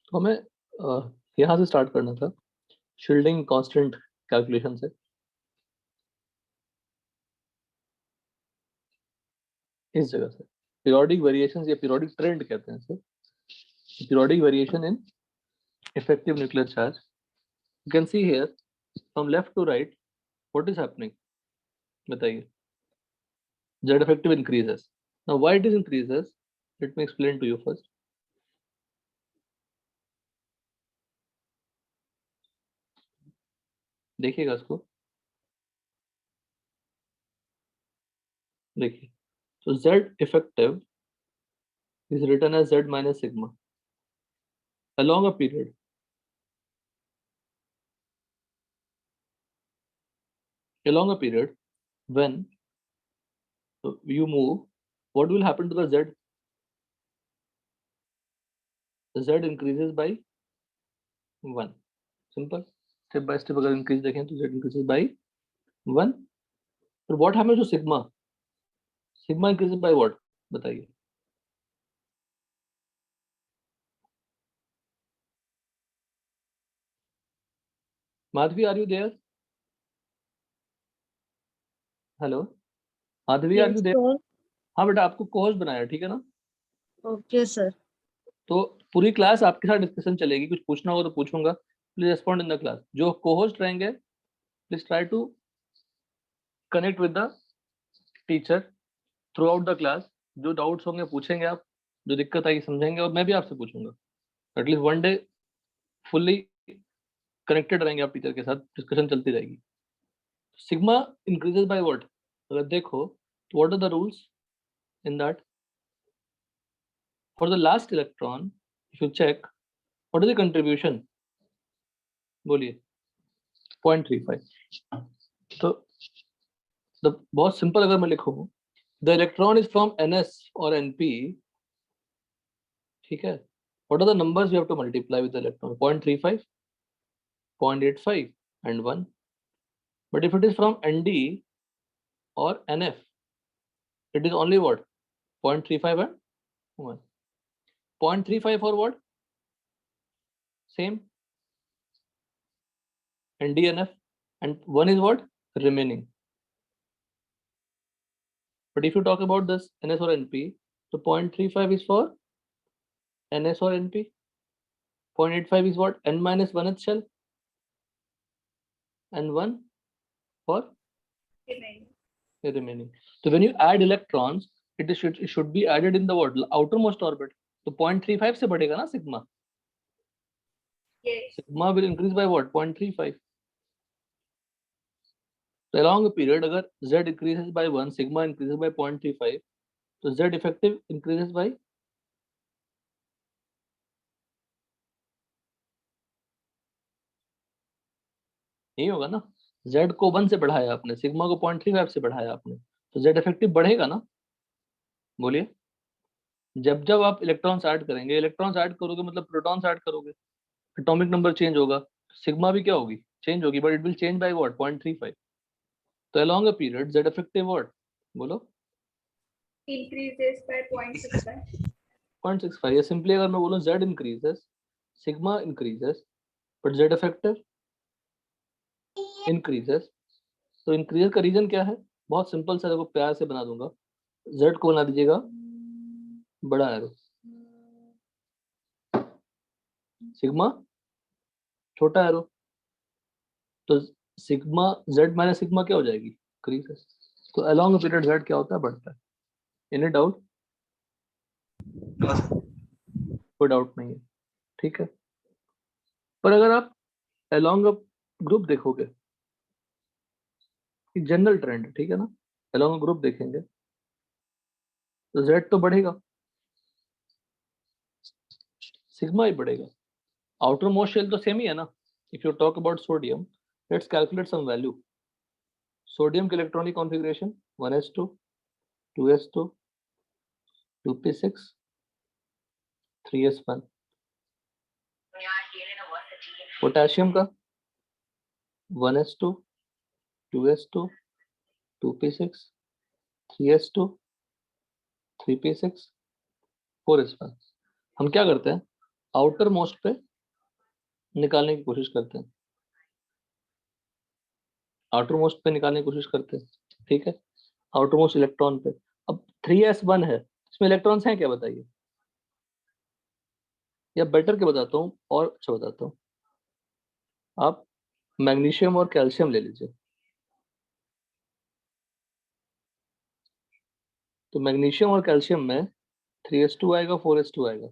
तो हमें यहाँ से स्टार्ट करना था, शील्डिंग कांस्टेंट कैलकुलेशन से। इस जगह से पीरियोडिक वेरिएशंस या पीरियोडिक ट्रेंड कहते हैं इसे, periodic variation in effective nuclear charge. You can see here from left to right what is happening, बताइए। Z effective increases. Now why it is increases, let me explain to you first. देखिएगा इसको, देखिए। So Z effective is written as Z minus sigma along a period. Along a period, when you move, what will happen to the Z? The Z increases by 1. Simple. Step by step अगर increase देखें तो Z increases by 1. But what happens to sigma? Sigma increases by what? बताइए। Madhavi, are you there? Hello Madhavi, are Yes, you there? sir. हाँ बेटा, आपको co-host बनाया, ठीक है ना? Okay, sir. तो पूरी क्लास आपके साथ डिस्कशन चलेगी, कुछ पूछना होगा तो पूछूंगा। Please respond in the class. जो को-होस्ट रहेंगे please try to connect with the teacher throughout the class. जो डाउट्स होंगे पूछेंगे आप, जो दिक्कत आएगी समझेंगे, और मैं भी आपसे पूछूंगा। At least one day fully connected रहेंगे आप टीचर के साथ, डिस्कशन चलती रहेगी। Sigma increases by what? अगर देखो तो what are the rules in that? For the last electron if you check what is the contribution, बोलिए। 0.35। तो बहुत सिंपल अगर मैं लिखूं, the electron is from NS और NP, ठीक है। What are the numbers you have to multiply with the electron? 0.35, 0.85 and 1. But if it is from ND or NF, it is only what? 0.35 and 1. 0.35 for what? Same ND, NF, and 1 is what? Remaining. But if you talk about this NS or NP, so 0.35 is for NS or NP. 0.85 is what? N minus 1th shell, and 1 for remaining. So when you add electrons, it should be added in the what? Outermost orbit. So 0.35 से बढ़ेगा ना sigma. Yes. Sigma will increase by what? 0.35. So along a period, अगर Z increases by 1, sigma increases by 0.35, तो Z effective increases by नहीं होगा ना। Z को 1 से बढ़ाया आपने, सिग्मा को 0.35 से बढ़ाया आपने, तो Z effective बढ़ेगा ना। बोलिए। जब जब आप इलेक्ट्रॉन्स ऐड करेंगे, इलेक्ट्रॉन्स ऐड करोगे मतलब प्रोटॉन्स ऐड करोगे, एटॉमिक नंबर चेंज होगा, सिग्मा भी क्या होगी? चेंज होगी, but it will change by what? 0.35. तो along a period Z effective what? बोलो। increases by 0.65. 0.65. या सिंपली अगर मैं बोलूं Z increases, sigma increases, but Z effective increases. तो इंक्रीज का रीजन क्या है? बहुत सिंपल सा, देखो प्यार से बना दूंगा। Z को बना दीजिएगा बड़ा एरो, सिग्मा छोटा एरो, तो सिग्मा Z माइनस सिग्मा क्या हो जाएगी? इंक्रीजेस। तो अलोंग पीरियड Z क्या होता है? बढ़ता है। Any doubt? कोई डाउट नहीं है, ठीक है। पर अगर आप अलोंग अ ग्रुप देखोगे, जनरल ट्रेंड, ठीक है ना, अलोंग ग्रुप देखेंगे तो Z तो बढ़ेगा, सिग्मा ही बढ़ेगा। आउटर मोस्ट शेल तो सेम ही है ना। If you talk about sodium, let's calculate some value. Sodium की electronic configuration 1s2, 2s2, 2p6, 3s1। Potassium का 1s2, 2s2, 2p6, 3s2, 3p6, 4s1। हम क्या करते हैं, आउटर मोस्ट पे निकालने की कोशिश करते हैं, आउटर मोस्ट पे निकालने की कोशिश करते हैं, ठीक है, आउटर मोस्ट इलेक्ट्रॉन पे। अब 3s1 है, इसमें इलेक्ट्रॉन्स हैं क्या बताइए, या बेटर के बताता हूँ और अच्छा बताता हूँ, आप मैग्नीशियम और कैल्शियम ले लीजिए। तो मैग्नीशियम और कैल्शियम में 3s2 आएगा, 4s2 आएगा।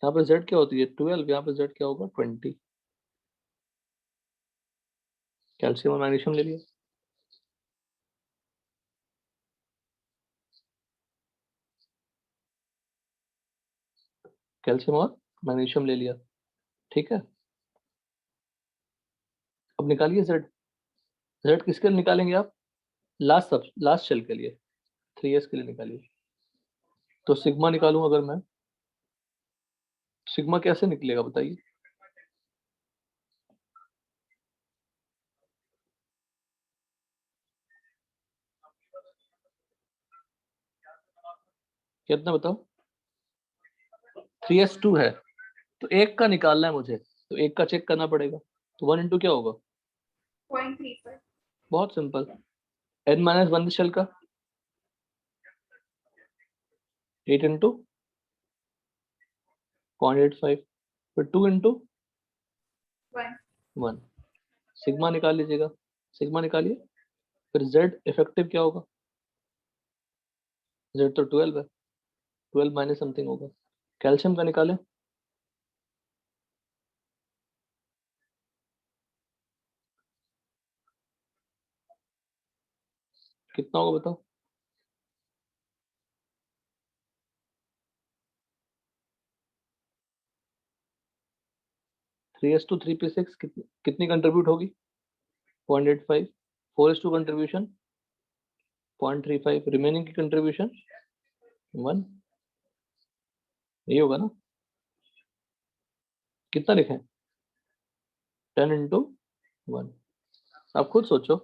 यहाँ पे Z क्या होती है 12, यहाँ पे Z क्या होगा 20। कैल्शियम और मैग्नीशियम ले लिया। कैल्शियम और मैग्नीशियम ले लिया, ठीक है। अब निकालिए Z। Z किसके लिए निकालेंगे आप, लास्ट शेल के लिए, 3s के लिए निकालिए। तो सिग्मा निकालूं अगर मैं, सिग्मा कैसे निकलेगा बताइए। कितना बताओ, 3s2 है, तो एक का निकालना है मुझे, तो एक का चेक करना पड़ेगा। तो 1 इंटू क्या होगा, 0.35. बहुत सिंपल, n-1 शेल का 8 इंटू 0.85, फिर 2 इंटू 1. 1, सिग्मा निकाल लीजिएगा, सिग्मा निकालिए। फिर Z इफेक्टिव क्या होगा, Z तो 12 है, 12 माइनस समथिंग होगा। कैल्शियम का निकालें, कितना होगा बताओ, थ्री एस टू 3p6 कितनी कंट्रीब्यूट होगी 0.85, 4s2 कंट्रीब्यूशन 0.35, रिमेनिंग की कंट्रीब्यूशन 1, यही होगा ना। कितना लिखें, 10 इंटू 1। आप खुद सोचो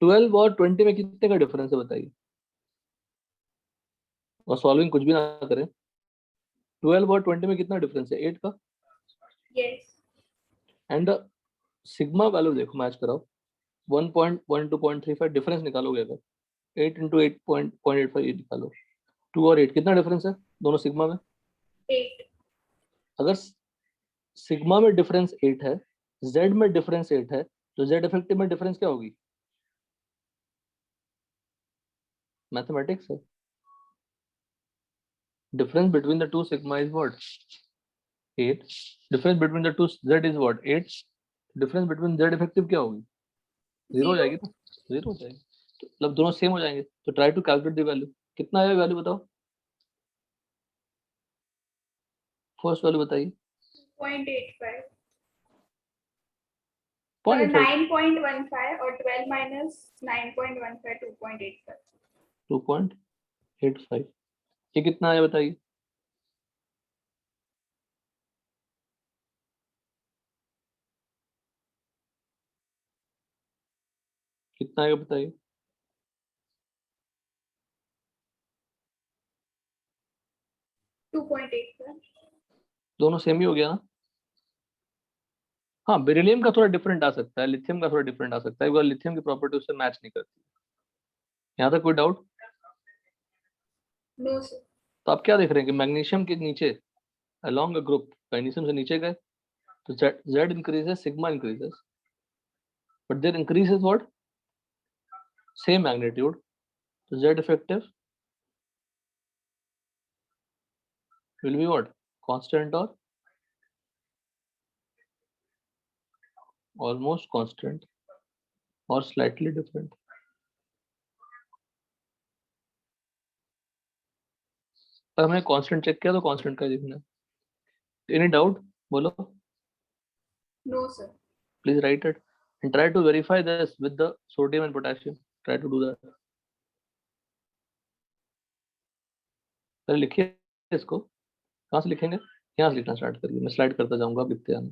12 और 20 में कितने का डिफरेंस है बताइए, और सॉल्विंग कुछ भी ना करें। 12 और 20 में कितना डिफरेंस है, 8 का। Yes. एंड सिग्मा वैल्यू देखो, मैच कराओ, 1.12.35 डिफरेंस निकालोगे अगर 8 इंटू 8.85 निकालो, 2 और 8 कितना डिफरेंस है दोनों सिग्मा में। 8. अगर सिग्मा में डिफरेंस 8 है, Z में डिफरेंस 8 है, तो Z इफेक्टिव में डिफरेंस क्या होगी, मैथमेटिक्स है। Difference between the two sigma is what 8, difference between the two Z is what 8, difference between Z effective क्या होगी, 0 हो 0. जाएगी ना, 0 हो जाएगी, तो मतलब दोनों सेम हो जाएंगे। तो try to calculate the value, कितना आएगा वैल्यू बताओ, फर्स्ट वैल्यू बताइए। 0.85. 0.85, 9.15 और 12 minus 9.15 2.85. 2.85, ये कितना आया बताइए, कितना आएगा बताइए। 2.85. दोनों सेम ही हो गया ना। हाँ, बेरिलियम का थोड़ा डिफरेंट आ सकता है, लिथियम का थोड़ा डिफरेंट आ सकता है, बिकॉज लिथियम की प्रॉपर्टी उससे मैच नहीं करती। यहाँ तक कोई डाउट। No, sir. तो आप क्या देख रहे हैं कि मैग्नीशियम के नीचे अलोंग अ ग्रुप मैग्नीशियम से नीचे गए, तो Z increases, sigma increases, but there increase is what, same magnitude, तो Z effective will be what, constant और ऑलमोस्ट कांस्टेंट और स्लाइटली डिफरेंट। पर हमने कांस्टेंट चेक किया तो कांस्टेंट का लिखना है। एनी डाउट बोलो, No, sir. Please write it and try to verify this with the sodium and potassium, try to do that. पहले लिखिए इसको, कहाँ से लिखेंगे, यहाँ से लिखना स्टार्ट करिए, मैं स्लाइड करता जाऊंगा, आप लिखते जाना।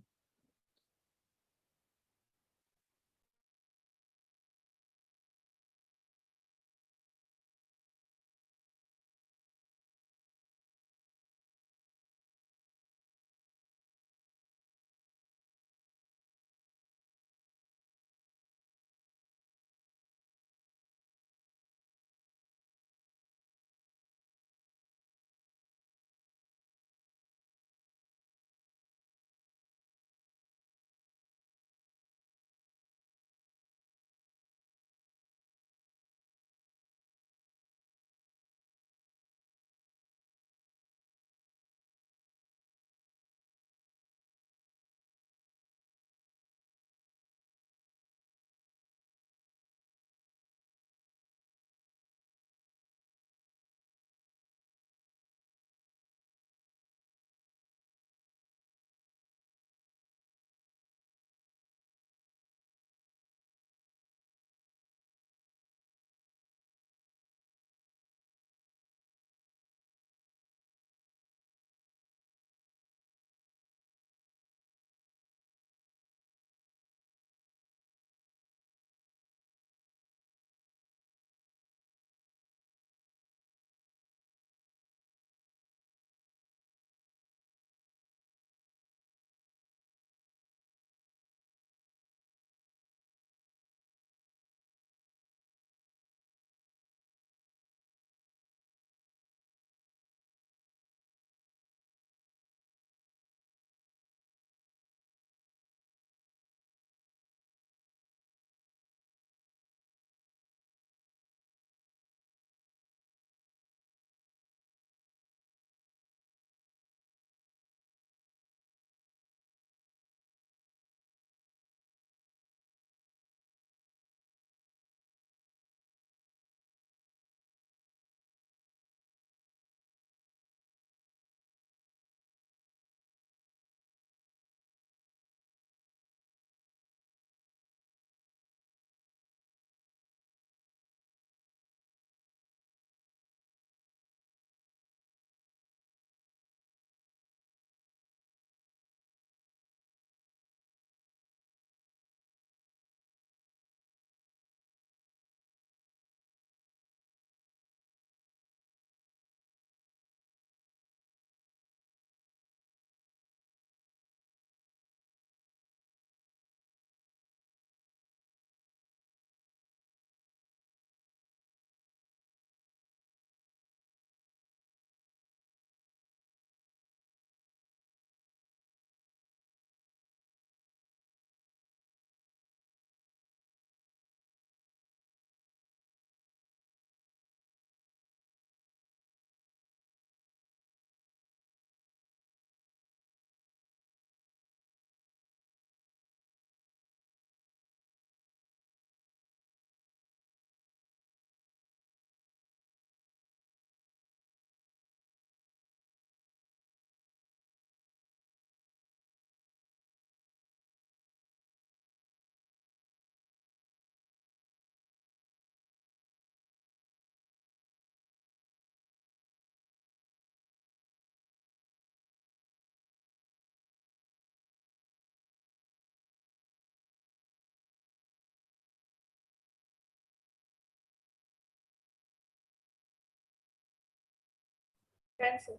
Done, sir.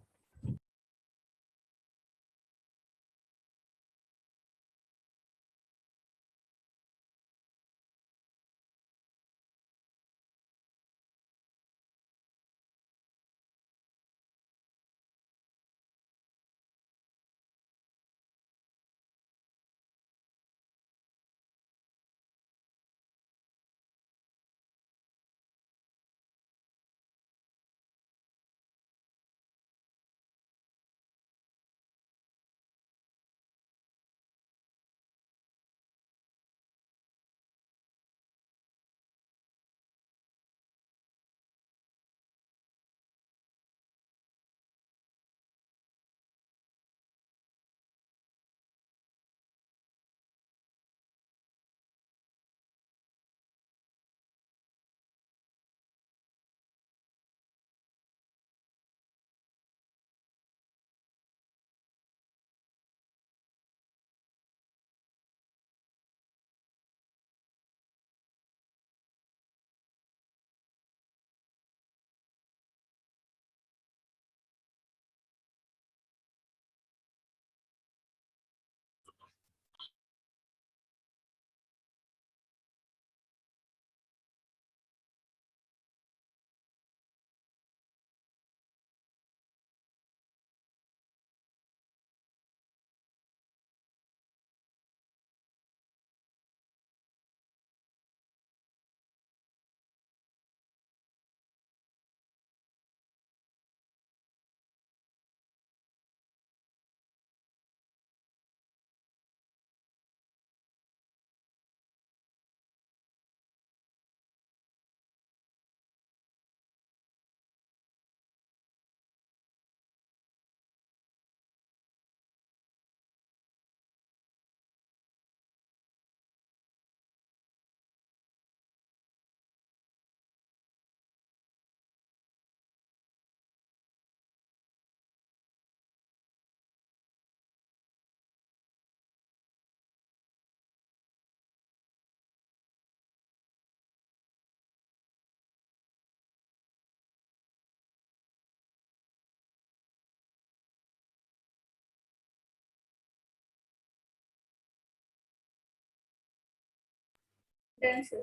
Done, sir.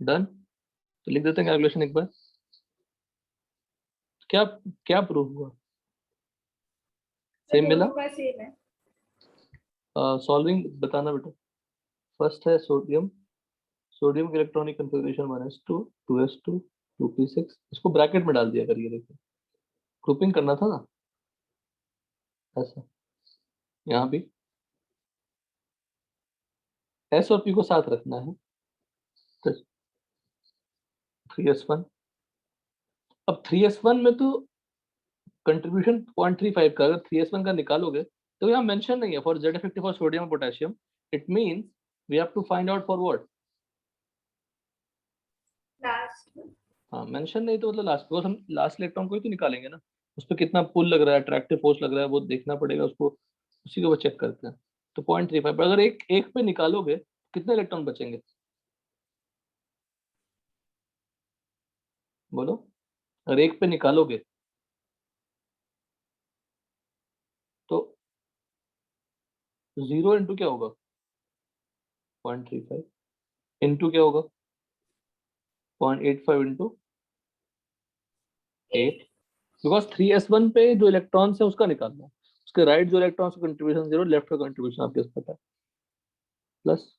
Done. तो लिख देते हैं कैलकुलेशन एक बार। क्या क्या प्रूफ हुआ? सेम मिला। दोनों का सेम है। सॉल्विंग बताना बेटा। फर्स्ट है सोडियम, सोडियम की electronic configuration 1s2 2s2 2p6। इसको ब्रैकेट में डाल दिया करिए। देखिए ग्रुपिंग करना था ना ऐसा। यहाँ भी s और p को साथ रखना है। तो 3s1। अब 3s1 में तो कंट्रीब्यूशन 0.35 का, अगर 3s1 का निकालोगे तो यहाँ मेंशन नहीं है for Z effective for sodium और potassium. It means we have to find out for what. Last. हाँ मेंशन नहीं तो मतलब लास्ट, बिकॉज हम लास्ट इलेक्ट्रॉन को ही तो निकालेंगे ना। उस पर कितना पुल लग रहा है, अट्रैक्टिव फोर्स लग रहा है, वो देखना पड़ेगा उसको, उसी को वो चेक करते हैं। तो 0.35 अगर एक एक पे निकालोगे कितने इलेक्ट्रॉन बचेंगे बोलो? अगर एक पे निकालोगे तो 0 इंटू क्या होगा 0.35 इंटू क्या होगा 0.85 इंटू 8, बिकॉज 3s1 पे जो इलेक्ट्रॉन्स है उसका निकालना है। उसके राइट जो इलेक्ट्रॉन्स का कंट्रीब्यूशन 0, लेफ्ट का कंट्रीब्यूशन आपके पास पता है, प्लस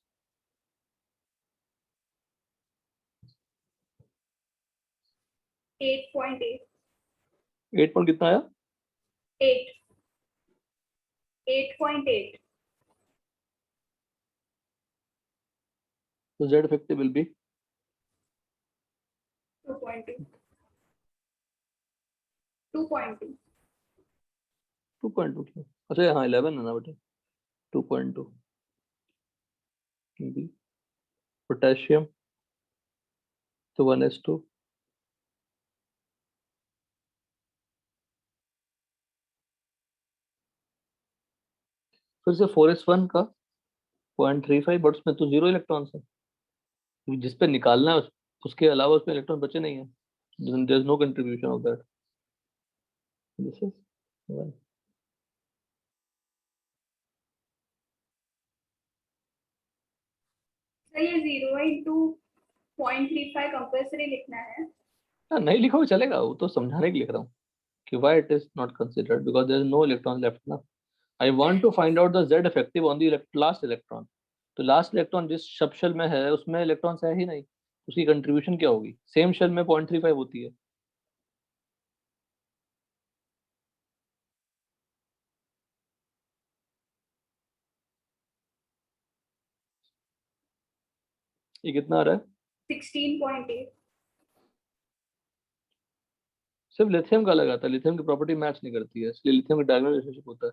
8.8. 8 पॉइंट कितना आया 8. 8.8. तो जेड इफेक्टिव विल बी 2.2. 2.2. 2.2 क्यों? अच्छा हाँ 11 है ना बेटा। 2.2 बी। पोटेशियम तो 1s2 फिर से 4s1 का 0.35, बट उसमें तो 0 इलेक्ट्रॉन्स है। जिस पे निकालना है उसके अलावा उसमें इलेक्ट्रॉन बचे नहीं है। There is no contribution of that. This is 1. Sir ये 0/2.35 कंपल्सरी लिखना है. हाँ, नहीं लिखा हो चलेगा, वो तो समझाने के लिए लिख रहा हूँ कि why it is not considered because there is no electron left ना. I want to find out the Z effective on the last electron. तो लास्ट इलेक्ट्रॉन जिस सब शेल में है उसमें इलेक्ट्रॉन्स है ही नहीं, उसकी कंट्रीब्यूशन क्या होगी? सेम शेल में 0.35 होती है. ये कितना आ रहा है? 16.8. सिर्फ लिथियम का लगा था, लिथियम की प्रॉपर्टी मैच नहीं करती है, इसलिए लिथियम का डायगोनल रिलेशनशिप होता है.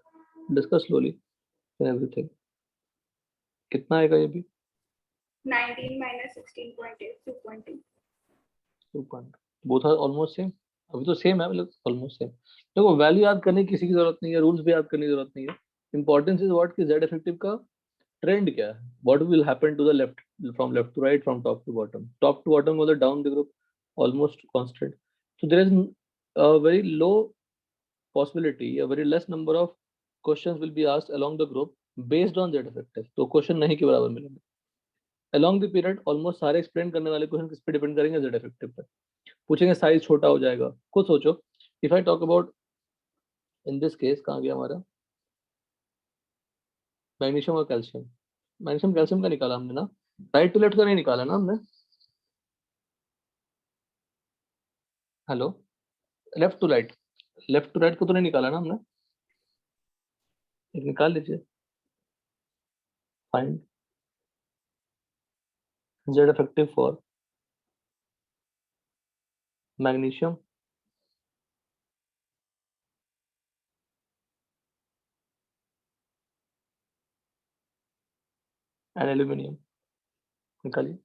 Discuss slowly everything. कितना आएगा ये भी? 19 minus 16.8, 2.2. 2 point. Both are almost same. अभी तो सेम है, मतलब ऑलमोस्ट सेम. देखो वैल्यू याद करने की किसी की जरूरत नहीं है, रूल्स भी याद करने की जरूरत नहीं है. इंपॉर्टेंस इज व्हाट कि जेड इफेक्टिव का ट्रेंड क्या है, what will happen to the left, from left to right, from top to bottom. Top to bottom मतलब down the group almost constant. So there is a very low possibility, a very less number of questions will be asked along the group based on z effective. तो question नहीं के बराबर मिलेंगे. along the period almost सारे explain करने वाले question किस पे डिपेंड करेंगे? z effective पे. पूछेंगे साइज छोटा हो जाएगा. खुद सोचो, if I talk about in this case, कहाँ गया हमारा मैग्नीशियम और कैल्शियम? मैग्नीशियम कैल्शियम का निकाला हमने ना, राइट टू लेफ्ट का नहीं निकाला ना हमने. Hello, left to right, left to right को तो नहीं निकाला ना हमने. एक निकाल लीजिए. Find z effective for magnesium and aluminium. निकालिए.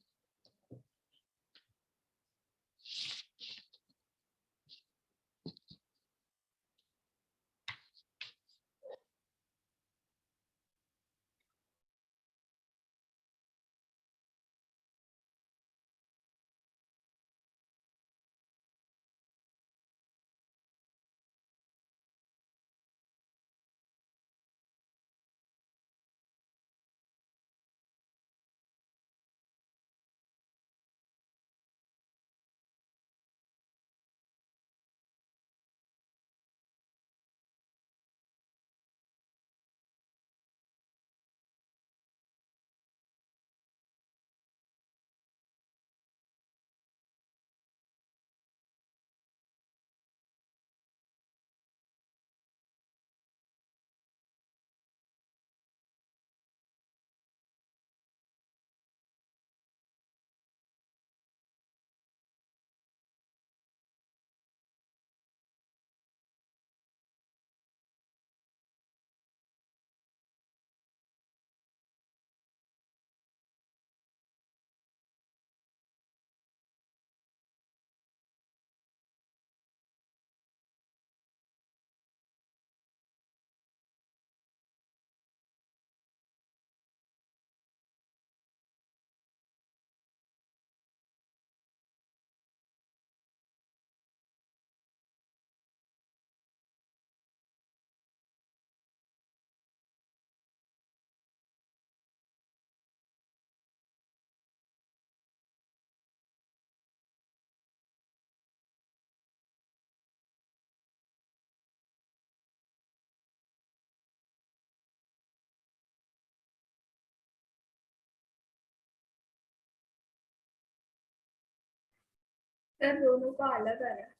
सर दोनों का अलग आ रहा है.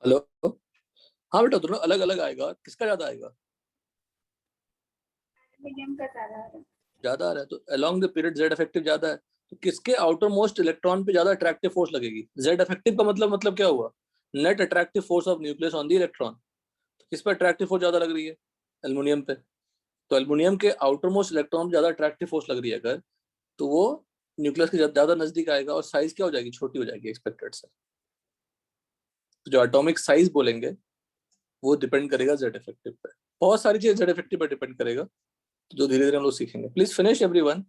हेलो, हाँ बेटा, दोनों अलग अलग आएगा. किसका ज्यादा आएगा? मीडियम का ज्यादा आ रहा है. ज्यादा आ रहा है तो along the period Z effective ज्यादा है, तो किसके आउटर मोस्ट इलेक्ट्रॉन पे ज्यादा अट्रैक्टिव फोर्स लगेगी? जेड इफेक्टिव का मतलब क्या हुआ? Net attractive force of nucleus on the electron. तो किस पे अट्रैक्टिव फोर्स ज्यादा लग रही है? एल्युमिनियम पे. तो एल्युमिनियम के आउटर मोस्ट इलेक्ट्रॉन ज्यादा अट्रैक्टिव फोर्स लग रही है अगर, तो वो न्यूक्लियस के ज्यादा नजदीक आएगा और साइज क्या हो जाएगी? छोटी हो जाएगी एक्सपेक्टेड से. तो जो एटॉमिक साइज बोलेंगे वो डिपेंड करेगा जेड इफेक्टिव पे. बहुत सारी चीजें जेड इफेक्टिव पे डिपेंड करेगा, जो धीरे धीरे हम लोग सीखेंगे. Please finish everyone.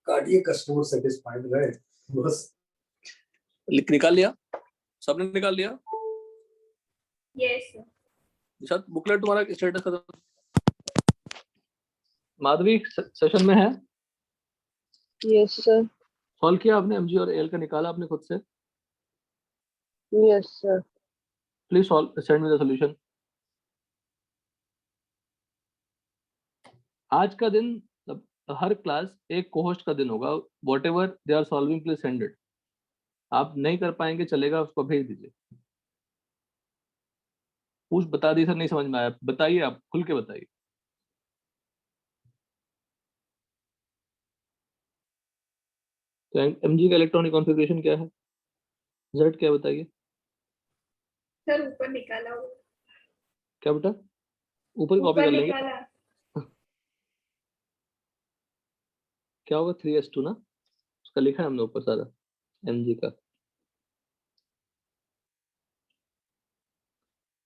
काटिए कस्टमर सेटिस्फाइड रहे बस। निकाल लिया, सबने निकाल लिया। Yes sir. निशाद बुकलेट तुम्हारा स्टेटस खत्म। माधवी सेशन में है? Yes sir. सॉल्व किया आपने? एमजी और एल का निकाला आपने खुद से? Yes sir. Please solve, send me the solution. आज का दिन हर क्लास एक कोहोस्ट का दिन होगा। Whatever they are solving please send it. आप नहीं कर पाएंगे चलेगा, उसको भेज दीजिए। पूछ बता दी सर, नहीं समझ में आया, बताइए, आप खुल के बताइए। तो एमजी का इलेक्ट्रॉनिक कॉन्फ़िगरेशन क्या है, रिजल्ट क्या है बताइए। सर ऊपर निकाला हुआ। क्या बेटा? ऊपर कॉपी ऊपर कर लेंगे। निकाला। क्या होगा 3s2 ना, उसका लिखा है हमने ऊपर सारा एमजी का।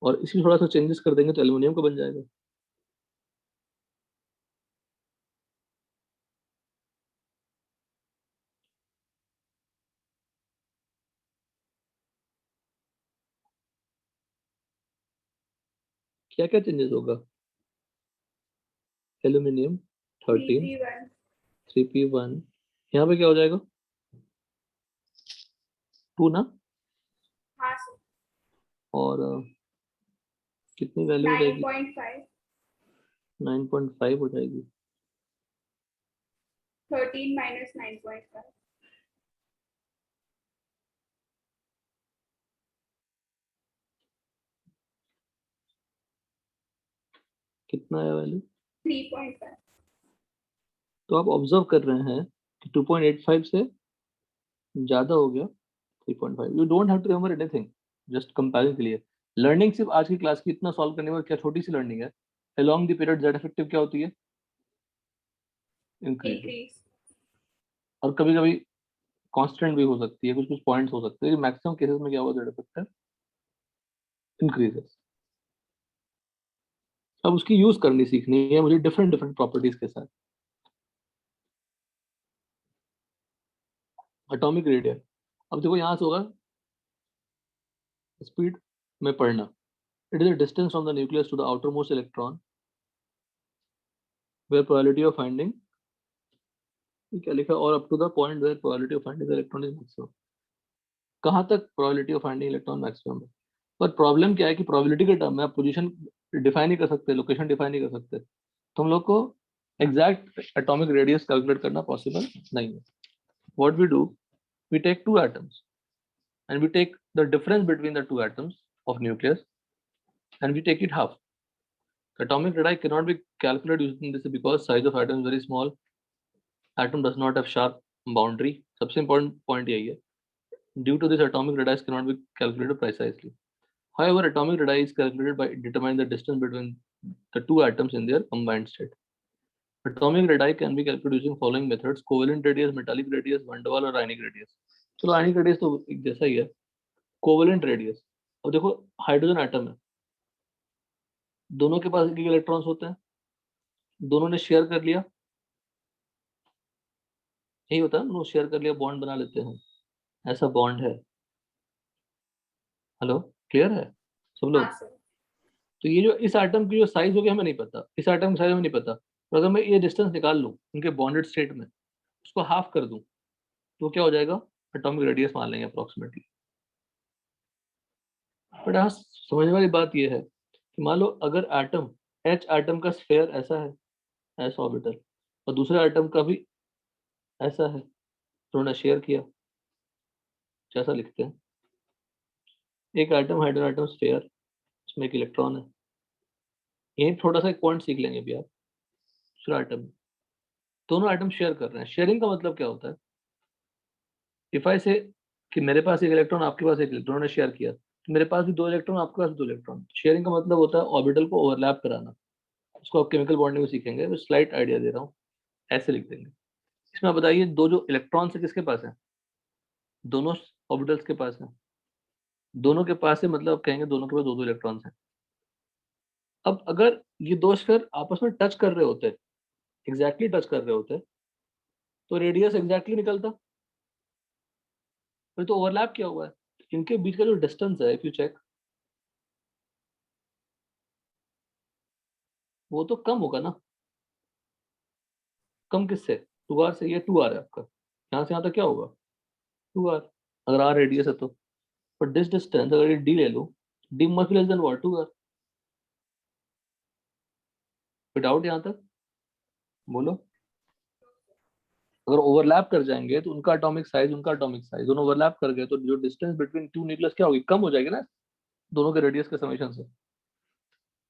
और इसी थोड़ा सा चेंजेस कर देंगे तो एल्युमिनियम का बन जाएगा। क्या क्या चेंजेस होगा? Aluminium 13 3p1। 3p1, यहाँ पे क्या हो जाएगा 2 ना, हाँ सर। और कितनी वैल्यू हो जाएगी? 9.5। 9.5 हो जाएगी। 13 माइनस 9.5। कितना आया वैल्यू? 3.5। तो आप ऑब्जर्व कर रहे हैं कि 2.85 से ज्यादा हो गया 3.5। You don't have to remember anything, just comparing के लिए। लर्निंग सिर्फ आज की क्लास की इतना सॉल्व करने में क्या छोटी सी लर्निंग है। Along the period Z effective क्या होती है? इंक्रीज। इंक्रीज। और कभी कभी कांस्टेंट भी हो सकती है, कुछ कुछ पॉइंट्स हो सकते हैं। मैक्सिमम केसेस में क्या होगा, जेड इफेक्टिव इंक्रीजेस। अब उसकी यूज करनी सीखनी है मुझे डिफरेंट डिफरेंट प्रॉपर्टीज के साथ। एटॉमिक रेडियस, अब देखो यहाँ से होगा स्पीड में पढ़ना। It is the distance from the nucleus to the outermost electron where probability of finding, क्या लिखा, और up to the point where probability of finding electron is maximum. कहाँ तक probability of finding electron maximum है? पर problem क्या है कि प्रोबेबिलिटी के टर्म में आप पोजीशन डिफाइन नहीं कर सकते, लोकेशन डिफाइन नहीं कर सकते, तो हम लोग को एग्जैक्ट एटॉमिक रेडियस कैलकुलेट करना पॉसिबल नहीं है। What we do, we take two atoms and we take the difference between the two atoms of nucleus and we take it half. Atomic radii cannot be calculated using this because size of atom is very small. Atom does not have sharp boundary. सबसे important point यही है. Due to this, atomic radii cannot be calculated precisely. However, atomic radii is calculated by determining the distance between the two atoms in their combined state. Atomic radii can be calculated using following methods: covalent radius, metallic radius, van der Waals और ionic radius. चलो ionic radius तो एक जैसा ही है। Covalent radius, अब देखो hydrogen atom है, दोनों के पास एक इलेक्ट्रॉन्स होते हैं, दोनों ने शेयर कर लिया, यही होता है, दोनों शेयर कर लिया, बॉन्ड बना लेते हैं, ऐसा बॉन्ड है। हेलो, क्लियर है सब लोग? हाँ सर। तो ये जो इस एटम की जो साइज होगी हमें नहीं पता, इस एटम की साइज हमें नहीं पता, तो अगर मैं ये डिस्टेंस निकाल लूँ उनके बॉन्डेड स्टेट में, उसको हाफ कर दूं, तो क्या हो जाएगा, एटॉमिक रेडियस मान लेंगे अप्रोक्सीमेटली। बट यहाँ समझने वाली बात ये है कि मान लो अगर एटम एच एटम का स्फेयर ऐसा है, ऐसा ऑर्बिटल, और दूसरे एटम का भी ऐसा है, तो उन्होंने शेयर किया, जैसा लिखते हैं, एक एटम हाइड्रोजन एटम स्फेयर, इसमें एक इलेक्ट्रॉन है। यही थोड़ा सा एक पॉइंट सीख लेंगे अभी आप। दूसरा एटम, दोनों एटम शेयर कर रहे हैं। शेयरिंग का मतलब क्या होता है, इफ आई से कि मेरे पास एक इलेक्ट्रॉन, आपके पास एक इलेक्ट्रॉन ने शेयर किया, तो मेरे पास भी 2 इलेक्ट्रॉन, आपके पास भी 2 इलेक्ट्रॉन। शेयरिंग का मतलब होता है ऑर्बिटल को ओवरलैप कराना। उसको आप केमिकल बॉन्डिंग में सीखेंगे, मैं स्लाइट आइडिया दे रहा हूँ, ऐसे लिख देंगे। इसमें आप बताइए, दो जो इलेक्ट्रॉन है किसके पास है, दोनों ऑर्बिटल्स के पास है, दोनों के पास है, मतलब कहेंगे दोनों के पास 2-2 इलेक्ट्रॉन्स हैं। अब अगर ये दो स्फीयर आपस में टच कर रहे होते, एग्जैक्टली टच कर रहे होते, तो रेडियस एग्जैक्टली निकलता, फिर तो ओवरलैप किया हुआ है। इनके बीच का जो डिस्टेंस है, इफ यू चेक, वो तो कम होगा ना। कम किससे? 2r से। ये 2r है आपका, यहाँ से यहाँ तक क्या होगा? 2r, अगर r रेडियस है तो। बट दिस डिस्टेंस अगर ये d ले लो, d must be less than what? 2r। कोई डाउट यहाँ तक? बोलो। अगर ओवरलैप कर जाएंगे तो उनका एटॉमिक साइज, उनका एटॉमिक साइज दोनों ओवरलैप कर गए तो जो डिस्टेंस बिटवीन टू न्यूक्लियस क्या होगी? कम हो जाएगी ना, दोनों के रेडियस के समेशन से।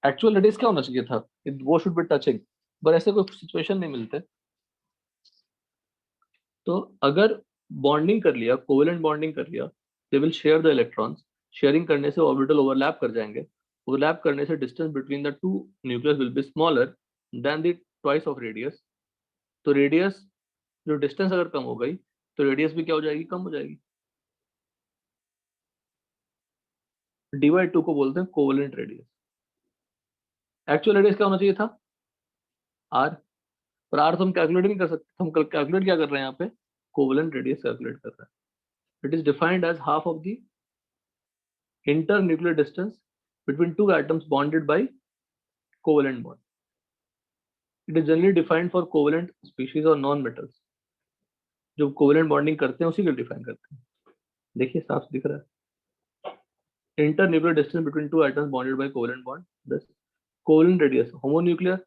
एक्चुअल रेडियस क्या होना चाहिए था? वो शुड बी टचिंग, पर ऐसे कोई सिचुएशन नहीं मिलते। तो अगर बॉन्डिंग कर लिया, कोवेलेंट बॉन्डिंग कर लिया, they will share the electrons. Sharing करने से ऑर्बिटल ओवरलैप कर जाएंगे। ओवरलैप करने से distance between the two nucleus will be smaller than the twice of radius. तो रेडियस, जो डिस्टेंस अगर कम हो गई तो रेडियस भी क्या हो जाएगी? कम हो जाएगी। dy2 को बोलते हैं कोवेलेंट रेडियस। एक्चुअल रेडियस क्या होना चाहिए था? r। पर r तो हम कैलकुलेट नहीं कर सकते। हम कैलकुलेट क्या कर रहे हैं यहाँ पे? कोवेलेंट रेडियस कैलकुलेट कर रहे हैं। It is defined as half of the internuclear distance between two atoms bonded by covalent bond. It is generally defined for covalent species or non-metals. जो covalent bonding करते हैं उसी को डिफाइन करते हैं। देखिए साफ दिख रहा है। Internuclear distance between two atoms bonded by covalent bond. Thus, covalent radius homonuclear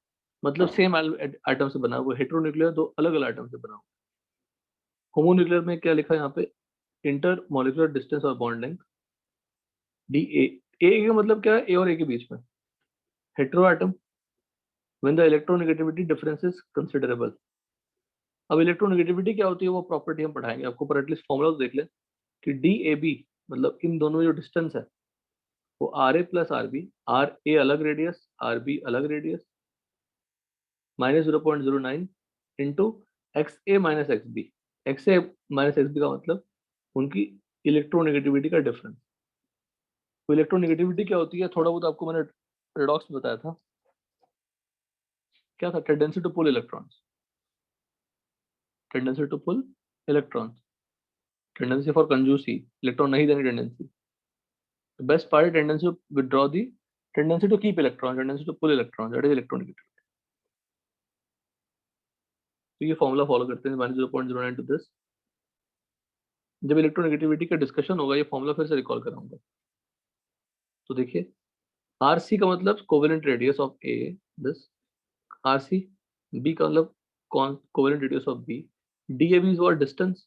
मतलब सेम एटम से बना हुआ, हेटेरोन्यूक्लियर दो अलग अलग एटम से बना हुआ। होमोन्यूक्लियर में क्या लिखा है यहाँ पे? इंटर मॉलिक्यूलर डिस्टेंस और बॉन्ड लेंथ डी ए। ए का मतलब क्या है? ए और ए के बीच में। Hetero atom when the electronegativity difference is considerable। अब इलेक्ट्रोनेगेटिविटी क्या होती है वो प्रॉपर्टी हम पढ़ाएंगे आपको, पर एटलीस्ट फॉर्मूला तो देख ले कि डी ए बी मतलब इन दोनों में जो डिस्टेंस है वो R A plus R B. R A अलग रेडियस, आर बी अलग radius, -0.09 into X A minus X B. X A minus X B का मतलब उनकी इलेक्ट्रोनेगेटिविटी का डिफरेंस। तो इलेक्ट्रोनेगेटिविटी क्या होती है? थोड़ा बहुत आपको मैंने रेडॉक्स में बताया था। क्या था? Tendency to pull electrons. Tendency to pull electrons, tendency for कंजूसी, इलेक्ट्रॉन नहीं देने टेंडेंसी। बेस्ट पार्ट है tendency to withdraw the, tendency to keep electron, tendency to pull electron, that is electronegativity. तो ये फॉर्मूला फॉलो करते हैं -0.09 to this. जब electronegativity का डिस्कशन होगा ये फॉर्मूला फिर से रिकॉल कराऊंगा। तो देखिए आरसी का मतलब covalent radius of A, this RC. B का मतलब covalent radius of B. DAB is what? Distance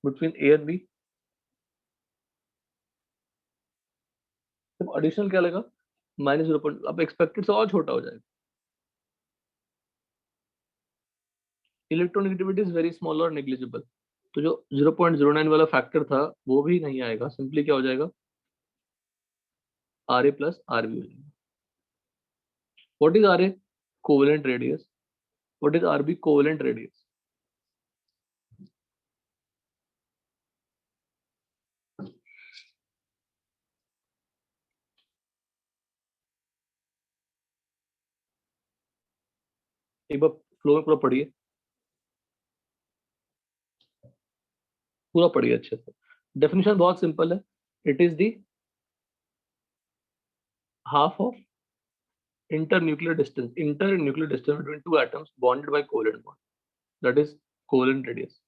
between A and B. तो एडिशनल क्या लगा? -0. अब एक्सपेक्टेड से और छोटा हो जाएगा। इलेक्ट्रोनेगेटिविटी इज वेरी स्मॉल और नेग्लिजिबल। तो जो 0.09 वाला फैक्टर था वो भी नहीं आएगा, सिंपली क्या हो जाएगा? R A plus R B हो जाएगा। What is R A? Covalent radius. What is R B? Covalent radius. एक बार फ्लो में पूरा पढ़िए, पूरा पढ़िए अच्छे से। डेफिनेशन बहुत सिंपल है। It is the half of internuclear distance between two atoms bonded by covalent bond, that is covalent radius।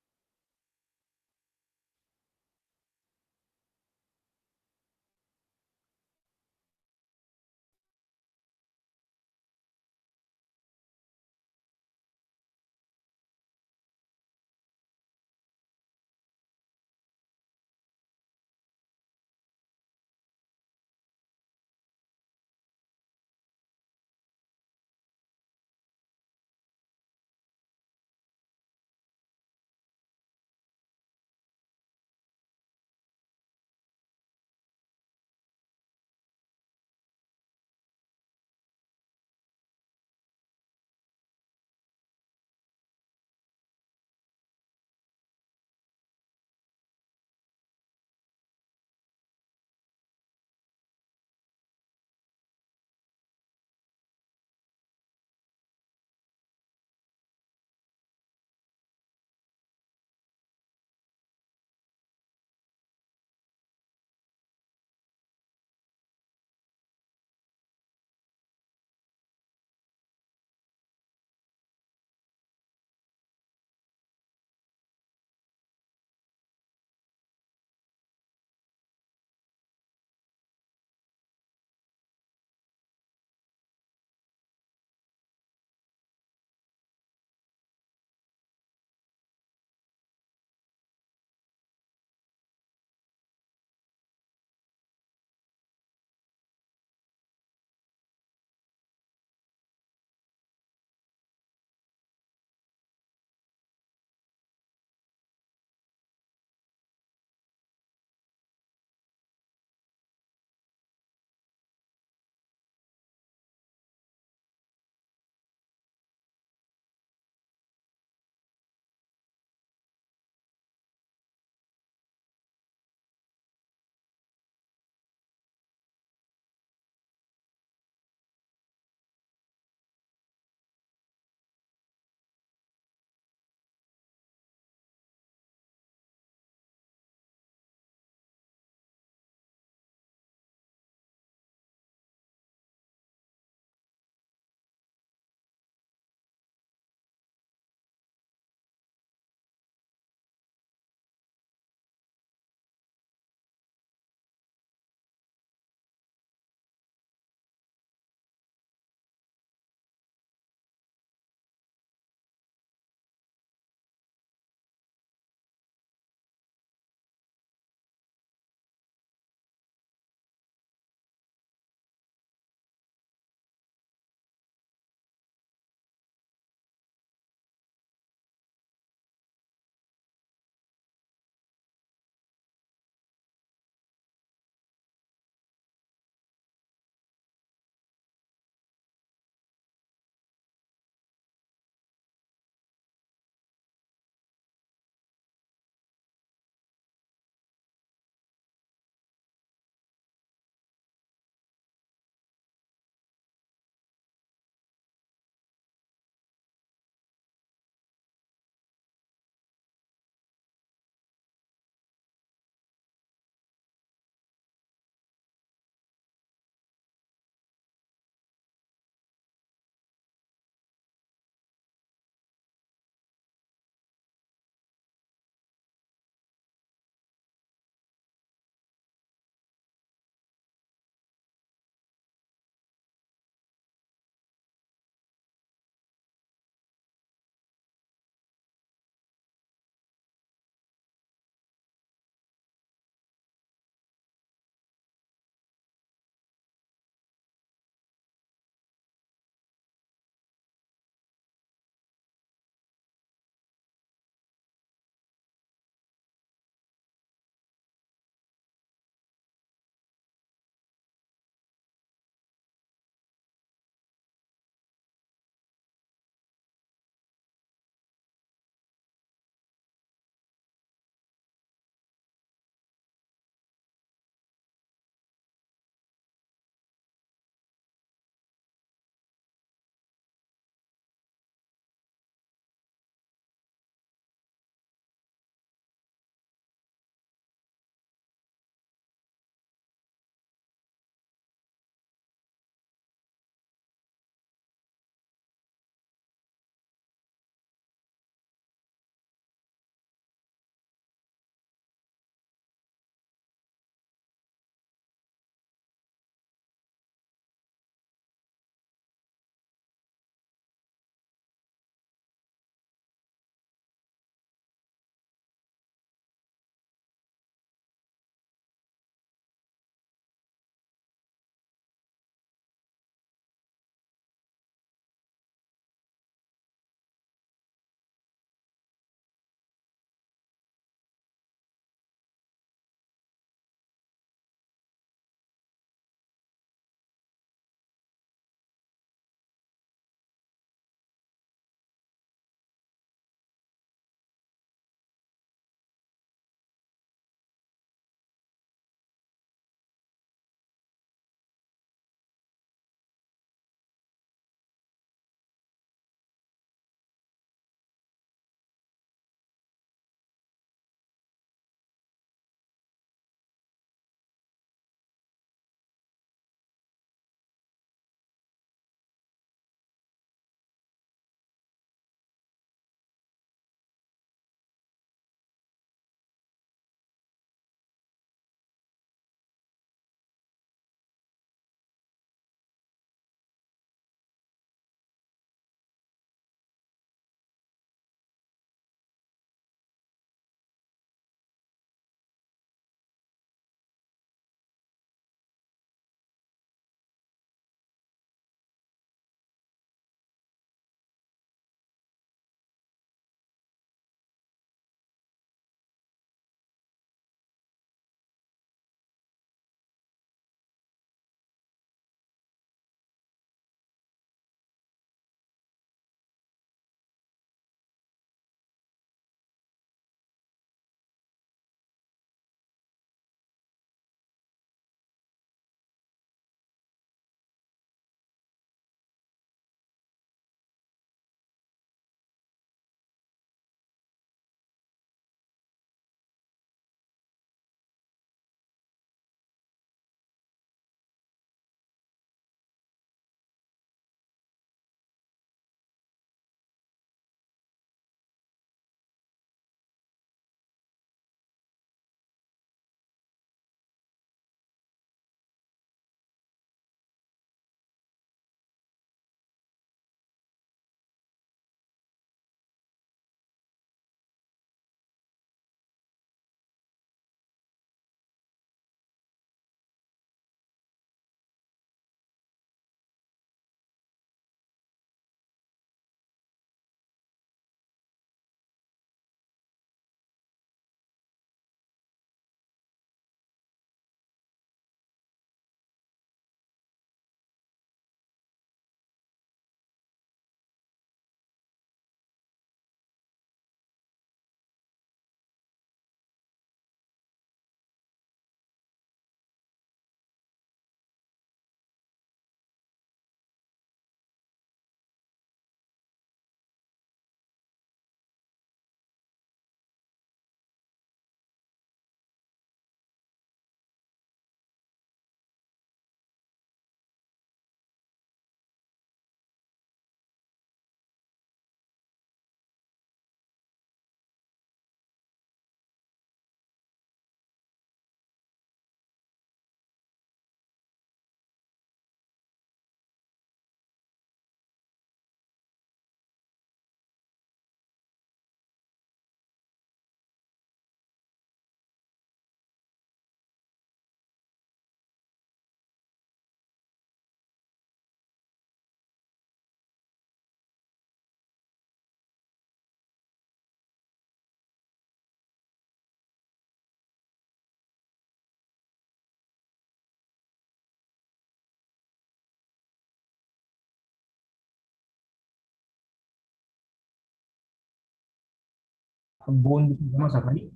Bone जमा सफाई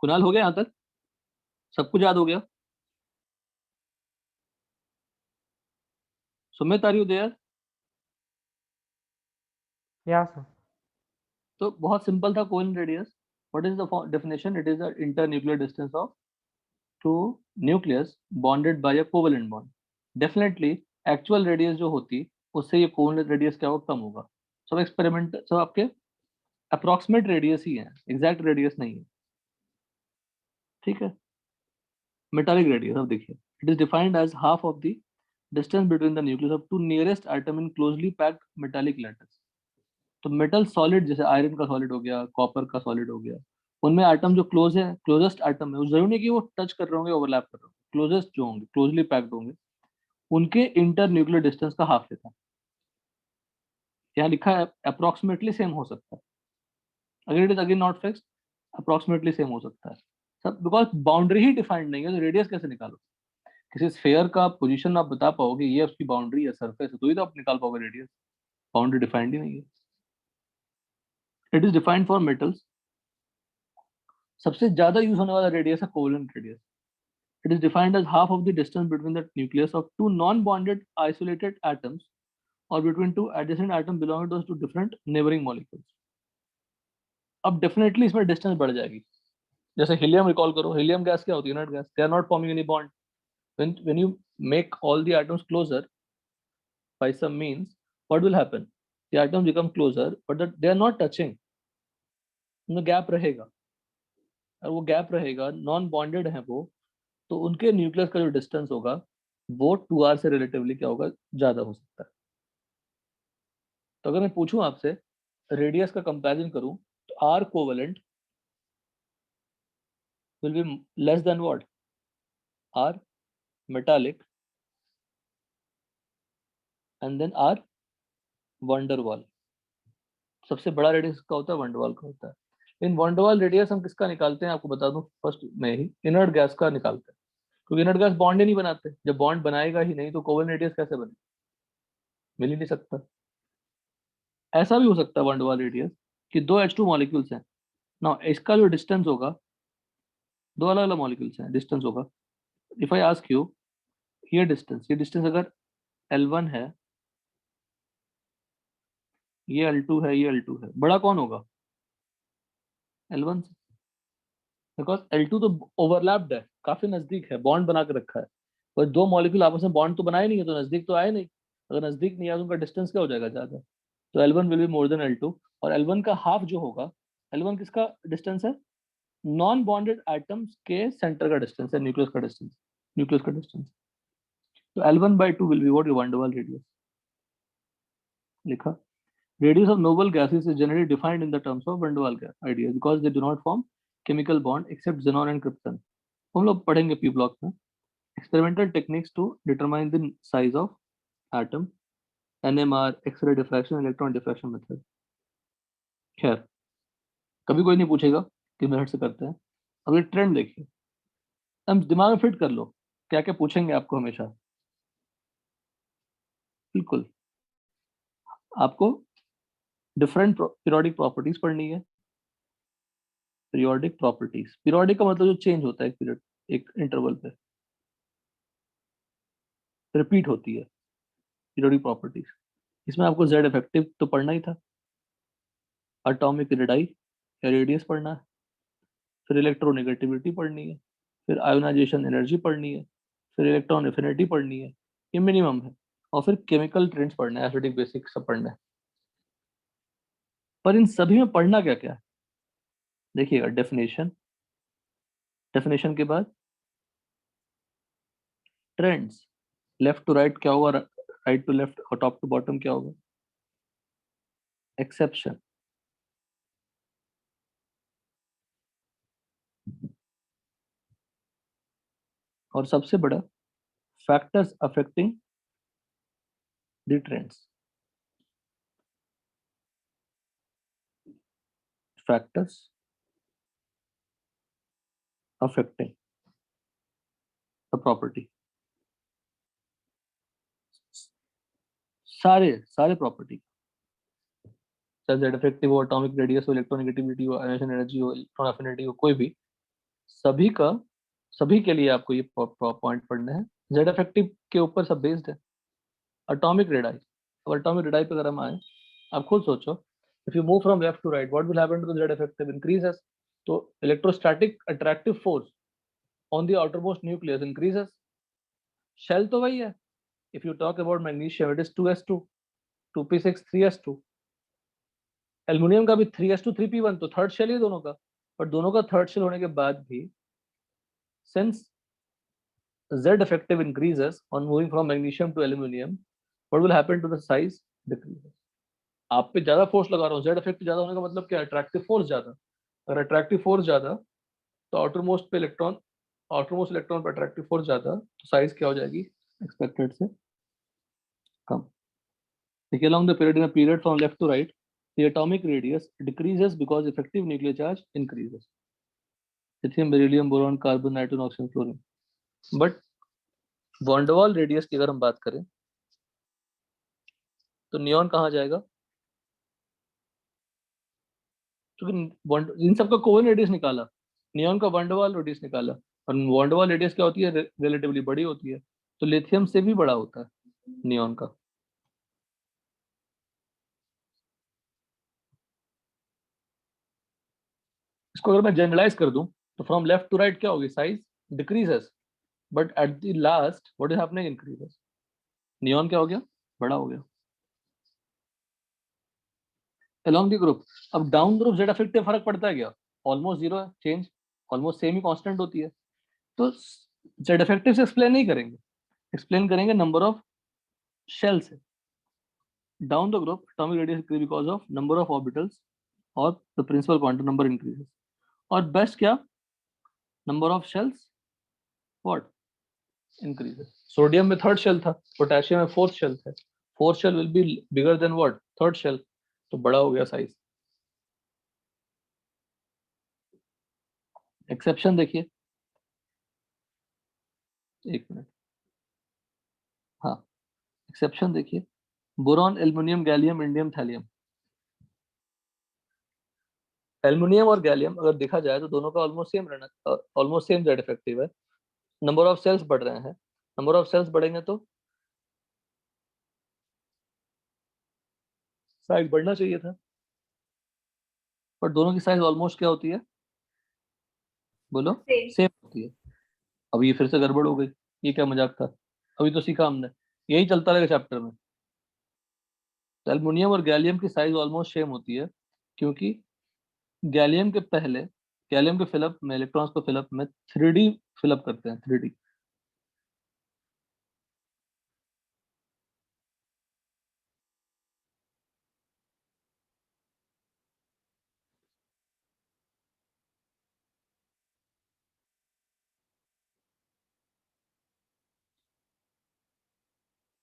कुणाल हो गया यहाँ तक? सब कुछ याद हो गया? Sumit are you there? Yeah sir. तो बहुत सिंपल था covalent radius. What is the definition? It is the internuclear distance of two nucleus bonded by a covalent bond. Definitely actual radius जो होती उससे ये कोवलेंट रेडियस क्या होगा? कम होगा. सब एक्सपेरिमेंट सब आपके अप्रोक्सीमेट रेडियस ही है, एग्जैक्ट रेडियस नहीं है. ठीक है. मेटालिक रेडियस अब देखिए, it is defined as half of the distance between the nucleus of two nearest atom in closely packed metallic lattice. तो मेटल सॉलिड जैसे आयरन का सॉलिड हो गया, कॉपर का सॉलिड हो गया, उनमें एटम जो क्लोज है, क्लोजेस्ट एटम है, वो जरूरी नहीं कि वो टच कर रहे होंगे, ओवरलैप कर रहे होंगे, क्लोजेस्ट जो होंगे, क्लोजली पैक्ड होंगे, उनके इंटर न्यूक्लियर डिस्टेंस का हाफ लेता है. यहाँ लिखा है अप्रोक्सीमेटली सेम हो सकता है. अगर it is again not fixed, approximately same हो सकता है. सब बिकॉज बाउंड्री ही डिफाइंड नहीं है, तो रेडियस कैसे निकालो? किसी स्फेयर का पोजीशन आप बता पाओगे, ये उसकी बाउंड्री है, सरफेस है, तो ही तो आप निकाल पाओगे रेडियस. बाउंड्री डिफाइंड ही नहीं है. It is defined for metals. सबसे ज्यादा यूज होने वाला रेडियस है covalent radius. It is defined as half of the distance between the nucleus of two non bonded isolated atoms और between two adjacent atom belonging to different neighbouring molecules. अब definitely इसमें distance बढ़ जाएगी. जैसे helium recall करो, helium gas क्या होती है? Inert gas. They are not forming any bond. when you make all the atoms closer by some means, what will happen? The atoms become closer but they are not touching. उनमें gap रहेगा, और वो gap रहेगा, non bonded है वो, तो उनके nucleus का जो डिस्टेंस होगा वो 2r से रिलेटिवली क्या होगा? ज्यादा हो सकता है. तो अगर मैं पूछूं आपसे, रेडियस का कंपैरिजन करूं, तो r covalent will be less than what? r metallic and then r van der Waal. सबसे बड़ा रेडियस का होता है वंडरवाल का होता है. इन वंडरवाल रेडियस हम किसका निकालते हैं? आपको बता दूं फर्स्ट में ही, इनर्ट गैस का निकालते हैं. क्योंकि इनर्ट गैस बॉन्ड ही नहीं बनाते. जब बॉन्ड बनाएगा ही नहीं तो कोवेलेंट रेडियस कैसे बने? मिल ही नहीं सकता. ऐसा भी हो सकता है वंडरवाल रेडियस कि दो H2 मॉलिक्यूल्स हैं ना, इसका जो डिस्टेंस होगा, दो अलग अलग मॉलिक्यूल्स हैं, डिस्टेंस होगा. इफ आई आस्क यू, ये डिस्टेंस अगर L1 है, ये L2 है, ये L2 है, बड़ा कौन होगा? L1 से. बिकॉज L2 तो ओवरलैप्ड है, काफी नजदीक है, बॉन्ड बना के रखा है. पर दो मॉलिक्यूल आपस में बॉन्ड तो बनाए नहीं है, तो नजदीक तो आए नहीं. अगर नजदीक नहीं आया तो उनका डिस्टेंस क्या हो जाएगा? ज्यादा. तो L1 will be more than L2. और L1 का हाफ जो होगा, L1 किसका डिस्टेंस है? नॉन बॉन्डेड एटम्स के सेंटर का डिस्टेंस है, न्यूक्लियस का डिस्टेंस. तो L1/2 will be what? Van der वाल रेडियस. लिखा. Radius of noble gases is generally defined in the terms of van der Waal ideas because they do not form chemical bond except xenon and krypton. हम लोग पढ़ेंगे P block में. Experimental techniques to determine the size of atom, NMR, X-ray diffraction, electron diffraction method. खैर, कभी कोई नहीं पूछेगा कि मेथड से करते हैं. अब ये ट्रेंड देखिए, हम दिमाग में फिट कर लो क्या क्या पूछेंगे आपको हमेशा. बिल्कुल आपको डिफरेंट पीरियोडिक प्रॉपर्टीज पढ़नी है. पीरियोडिक प्रॉपर्टीज, पीरियोडिक का मतलब जो चेंज होता है एक पीरियड, एक इंटरवल पे रिपीट होती है, पीरियोडिक प्रॉपर्टीज. इसमें आपको जेड इफेक्टिव तो पढ़ना ही था, एटॉमिक रेडाई या रेडियस पढ़ना है, फिर इलेक्ट्रोनेगेटिविटी पढ़नी है, फिर आयोनाइजेशन एनर्जी पढ़नी है, फिर इलेक्ट्रॉन एफिनिटी पढ़नी है, ये मिनिमम है. और फिर केमिकल ट्रेंड्स पढ़ना है, एसिडिक बेसिक सब पढ़ना है. पर इन सभी में पढ़ना क्या क्या है? देखिएगा, डेफिनेशन, डेफिनेशन के बाद ट्रेंड्स, लेफ्ट टू राइट क्या होगा, राइट टू लेफ्ट और टॉप टू बॉटम क्या होगा, एक्सेप्शन, और सबसे बड़ा factors affecting the trends, factors affecting the property, सारे सारे प्रॉपर्टी, चाहे जेड इफेक्टिव हो, एटॉमिक रेडियस हो, इलेक्ट्रोनेगेटिविटी हो, आयनेशन एनर्जी हो, इलेक्ट्रॉन एफिनिटी हो, कोई भी, सभी का, सभी के लिए आपको ये पॉइंट पढ़ने हैं। जेड इफेक्टिव के ऊपर सब बेस्ड है। एटॉमिक रेडाई, अब एटॉमिक रेडाई पे अगर हम आए, आप खुद सोचो, if you move from left to right what will happen to the Z effective, increases. तो electrostatic attractive force on the outermost nucleus increases. Shell तो वही है, if you talk about magnesium it is 2s2, 2p6 3s2, aluminium का भी 3s2 3p1, तो third shell ही दोनों का। पर दोनों का थर्ड शेल होने के बाद भी, since Z effective increases on moving from magnesium to aluminum, what will happen to the size? Decreases. आप पे ज्यादा फोर्स लगा रहा हूँ, Z effect ज्यादा होने का मतलब क्या है? अट्रैक्टिव फोर्स ज्यादा। अगर अट्रैक्टिव फोर्स ज्यादा, तो आउटरमोस्ट पे इलेक्ट्रॉन, आउटरमोस्ट इलेक्ट्रॉन पे अट्रैक्टिव फोर्स ज्यादा, तो साइज क्या हो जाएगी? एक्सपेक्टेड से कम। देखिए, along the period, in a period from left to right, the atomic radius decreases because effective nuclear charge increases. Lithium, beryllium, boron, carbon, nitrogen, oxygen, fluorine. But van der Waals radius की अगर हम बात करें, तो नियॉन कहाँ जाएगा? क्योंकि इन सबका कोवन रेडियस निकाला, नियॉन का वॉन्डवाल रेडियस निकाला, और वॉन्डवाल रेडियस क्या होती है? रिलेटिवली बड़ी होती है, तो लिथियम से भी बड़ा होता है नियॉन का। इसको अगर मैं जनरलाइज कर दूं, तो फ्रॉम लेफ्ट टू राइट क्या होगी? Size decreases, but at the last what is happening? Increases. Neon क्या हो गया? बड़ा हो गया। अलोंग द ग्रुप, अब डाउन ग्रुप जेड इफेक्टिव फर्क पड़ता है क्या? ऑलमोस्ट जीरो है चेंज, ऑलमोस्ट सेम ही कांस्टेंट होती है। तो जेड इफेक्टिव से एक्सप्लेन नहीं करेंगे, एक्सप्लेन करेंगे नंबर ऑफ शेल से। Down the group atomic radius increase because of number of orbitals or the principal quantum number increases, और बेस्ट क्या? Number of shells what increases. Sodium में third shell था, potassium में fourth shell था, fourth shell will be bigger than what? Third shell, तो बड़ा हो गया साइज। एक्सेप्शन देखिए, एक मिनट, हाँ, एक्सेप्शन देखिए, boron, aluminium, gallium, indium, thallium. Aluminium और गैलियम अगर देखा जाए तो दोनों का ऑलमोस्ट सेम रहना, ऑलमोस्ट सेम जेड इफेक्टिव है। नंबर ऑफ सेल्स बढ़ रहे हैं, नंबर ऑफ सेल्स बढ़ेंगे तो साइज बढ़ना चाहिए था, पर दोनों की साइज ऑलमोस्ट क्या होती है? बोलो, सेम। सेम होती है। अब ये फिर से गड़बड़ हो गई, ये क्या मजाक था? अभी तो सीखा हमने, यही चलता रहेगा चैप्टर में। तो एल्युमिनियम और गैलियम की साइज ऑलमोस्ट सेम होती है, क्योंकि गैलियम के पहले, गैलियम के फिलअप में, इलेक्ट्रॉन्स को फिलअप में 3D फिलअप करते हैं, 3D।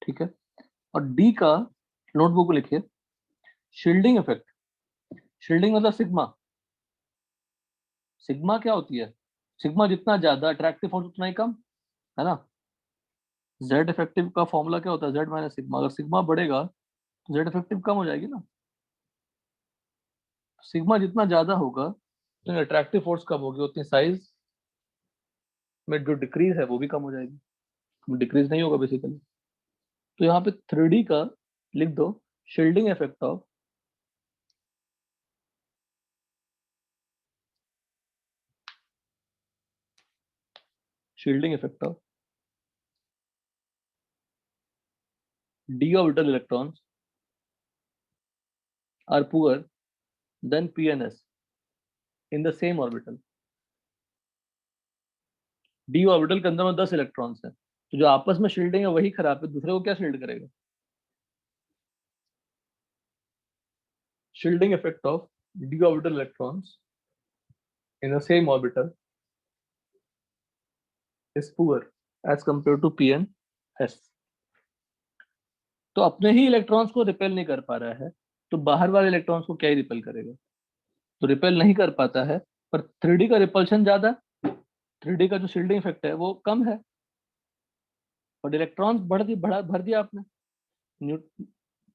ठीक है, और डी का नोटबुक को लिखिए, शील्डिंग इफेक्ट। शील्डिंग मतलब सिग्मा। सिग्मा क्या होती है? सिग्मा जितना ज्यादा अट्रैक्टिव फोर्स उतना ही कम, है ना? जेड इफेक्टिव का फॉर्मूला क्या होता है? Z minus sigma. अगर सिग्मा बढ़ेगा तो जेड इफेक्टिव कम हो जाएगी ना। सिग्मा जितना ज्यादा होगा तो अट्रैक्टिव फोर्स कम होगी, उतनी साइज में जो डिक्रीज है वो भी कम हो जाएगी, डिक्रीज नहीं होगा बेसिकली। तो यहाँ पे 3D का लिख दो, shielding effect of shielding effect of d orbital electrons are poor than PNS in the same orbital. d orbital के अंदर में 10 इलेक्ट्रॉन्स हैं, तो जो आपस में शील्डिंग है वही खराब है, दूसरे को क्या शील्ड करेगा? Shielding effect of d orbital electrons in the same orbital is poor as compared to p and s। तो अपने ही इलेक्ट्रॉन्स को रिपेल नहीं कर पा रहा है, तो बाहर वाले इलेक्ट्रॉन्स को क्या ही रिपेल करेगा? तो रिपेल नहीं कर पाता है, पर 3D का रिपल्शन ज्यादा, 3D का जो शील्डिंग इफेक्ट है वो कम है, और इलेक्ट्रॉन्स भर दिया आपने,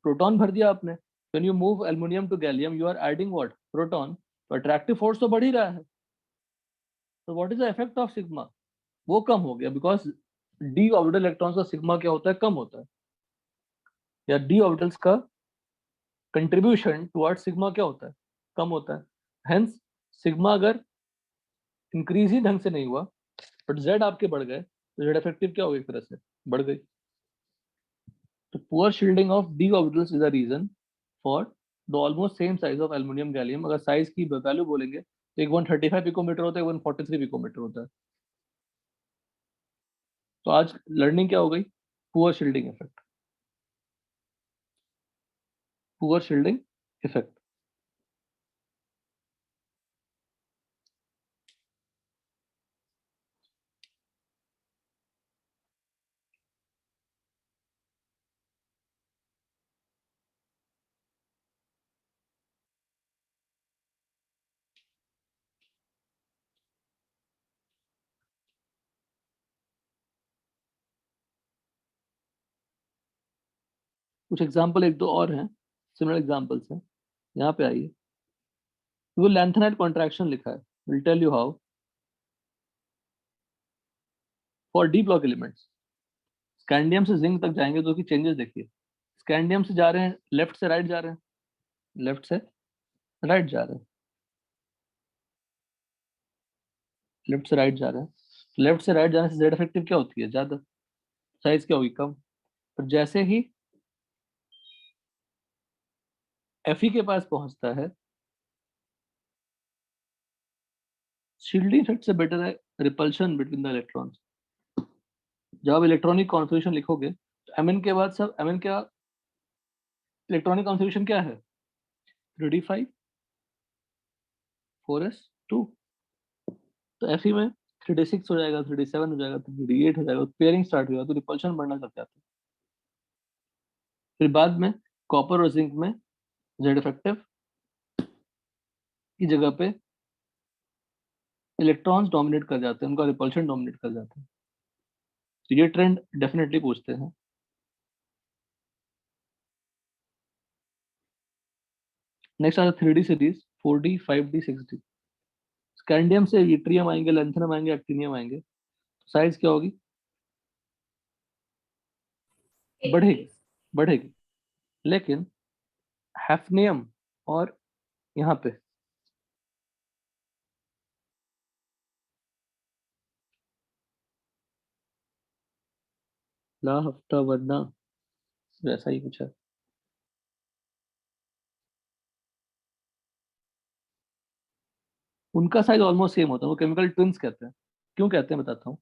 प्रोटॉन भर दिया आपने। When you move aluminium to gallium you are adding what? Proton. तो अट्रैक्टिव फोर्स तो बढ़ ही रहा है, तो what is the effect of sigma? वो कम हो गया, बिकॉज डी ऑर्बिटल इलेक्ट्रॉन्स का सिग्मा क्या होता है? कम होता है, या डी ऑर्बिटल्स का कंट्रीब्यूशन टुवर्ड सिग्मा क्या होता है? कम होता है। हेंस सिग्मा अगर इंक्रीज ही ढंग से नहीं हुआ, बट जेड आपके बढ़ गए, तो जेड इफेक्टिव क्या होगी? एक तरह से बढ़ गई। तो poor shielding of D orbitals is the reason for the almost same size of aluminium gallium. अगर साइज की वैल्यू बोलेंगे तो एक 135 पिकोमीटर होता है, 143 पिकोमीटर होता है। तो आज लर्निंग क्या हो गई? Poor shielding effect, poor shielding effect. कुछ एग्जाम्पल एक दो और हैं, सिमिलर एग्जाम्पल्स हैं, यहाँ पे आइए। वो लैंथेनाइट कॉन्ट्रैक्शन लिखा है, will tell you how. For D block elements scandium से जिंक तक जाएंगे तो उसकी चेंजेस देखिए। स्कैंडियम से जा रहे हैं, लेफ्ट से राइट जा रहे हैं, लेफ्ट से राइट जा रहे हैं, लेफ्ट से राइट जा रहे हैं। लेफ्ट से राइट जाने से जेड इफेक्टिव क्या होती है? ज्यादा। साइज क्या होगी? कम। पर जैसे ही Fe के पास पहुंचता है, शील्डिंग इफेक्ट से बेटर है रिपल्शन बिटवीन द इलेक्ट्रॉन्स। जब आप इलेक्ट्रॉनिक कॉन्फ़िगरेशन लिखोगे तो Mn के बाद सब Mn का इलेक्ट्रॉनिक कॉन्फ़िगरेशन क्या है? 3d5 4s2। तो Fe में 3d6 हो जाएगा, 3d7 हो जाएगा, 3d8 हो जाएगा, पेयरिंग स्टार्ट हो जाएगा, तो रिपल्शन बढ़ना लग जाता है। फिर बाद में कॉपर और जिंक में जेड इफेक्टिव की जगह पे इलेक्ट्रॉन्स डोमिनेट कर जाते हैं, उनका रिपल्शन डोमिनेट कर जाता है। तो ये ट्रेंड डेफिनेटली पूछते हैं। नेक्स्ट आता है 3D series, 4D 5D 6D। Scandium से यूट्रियम आएंगे, लैंथेनम आएंगे, एक्टिनियम आएंगे, साइज क्या होगी? बढ़ेगी, बढ़ेगी। लेकिन हैफनियम और यहाँ पे ला हफ्ता वरना वैसा ही कुछ है। उनका साइज ऑलमोस्ट सेम होता है, वो केमिकल ट्विंस कहते हैं। क्यों कहते हैं बताता हूँ।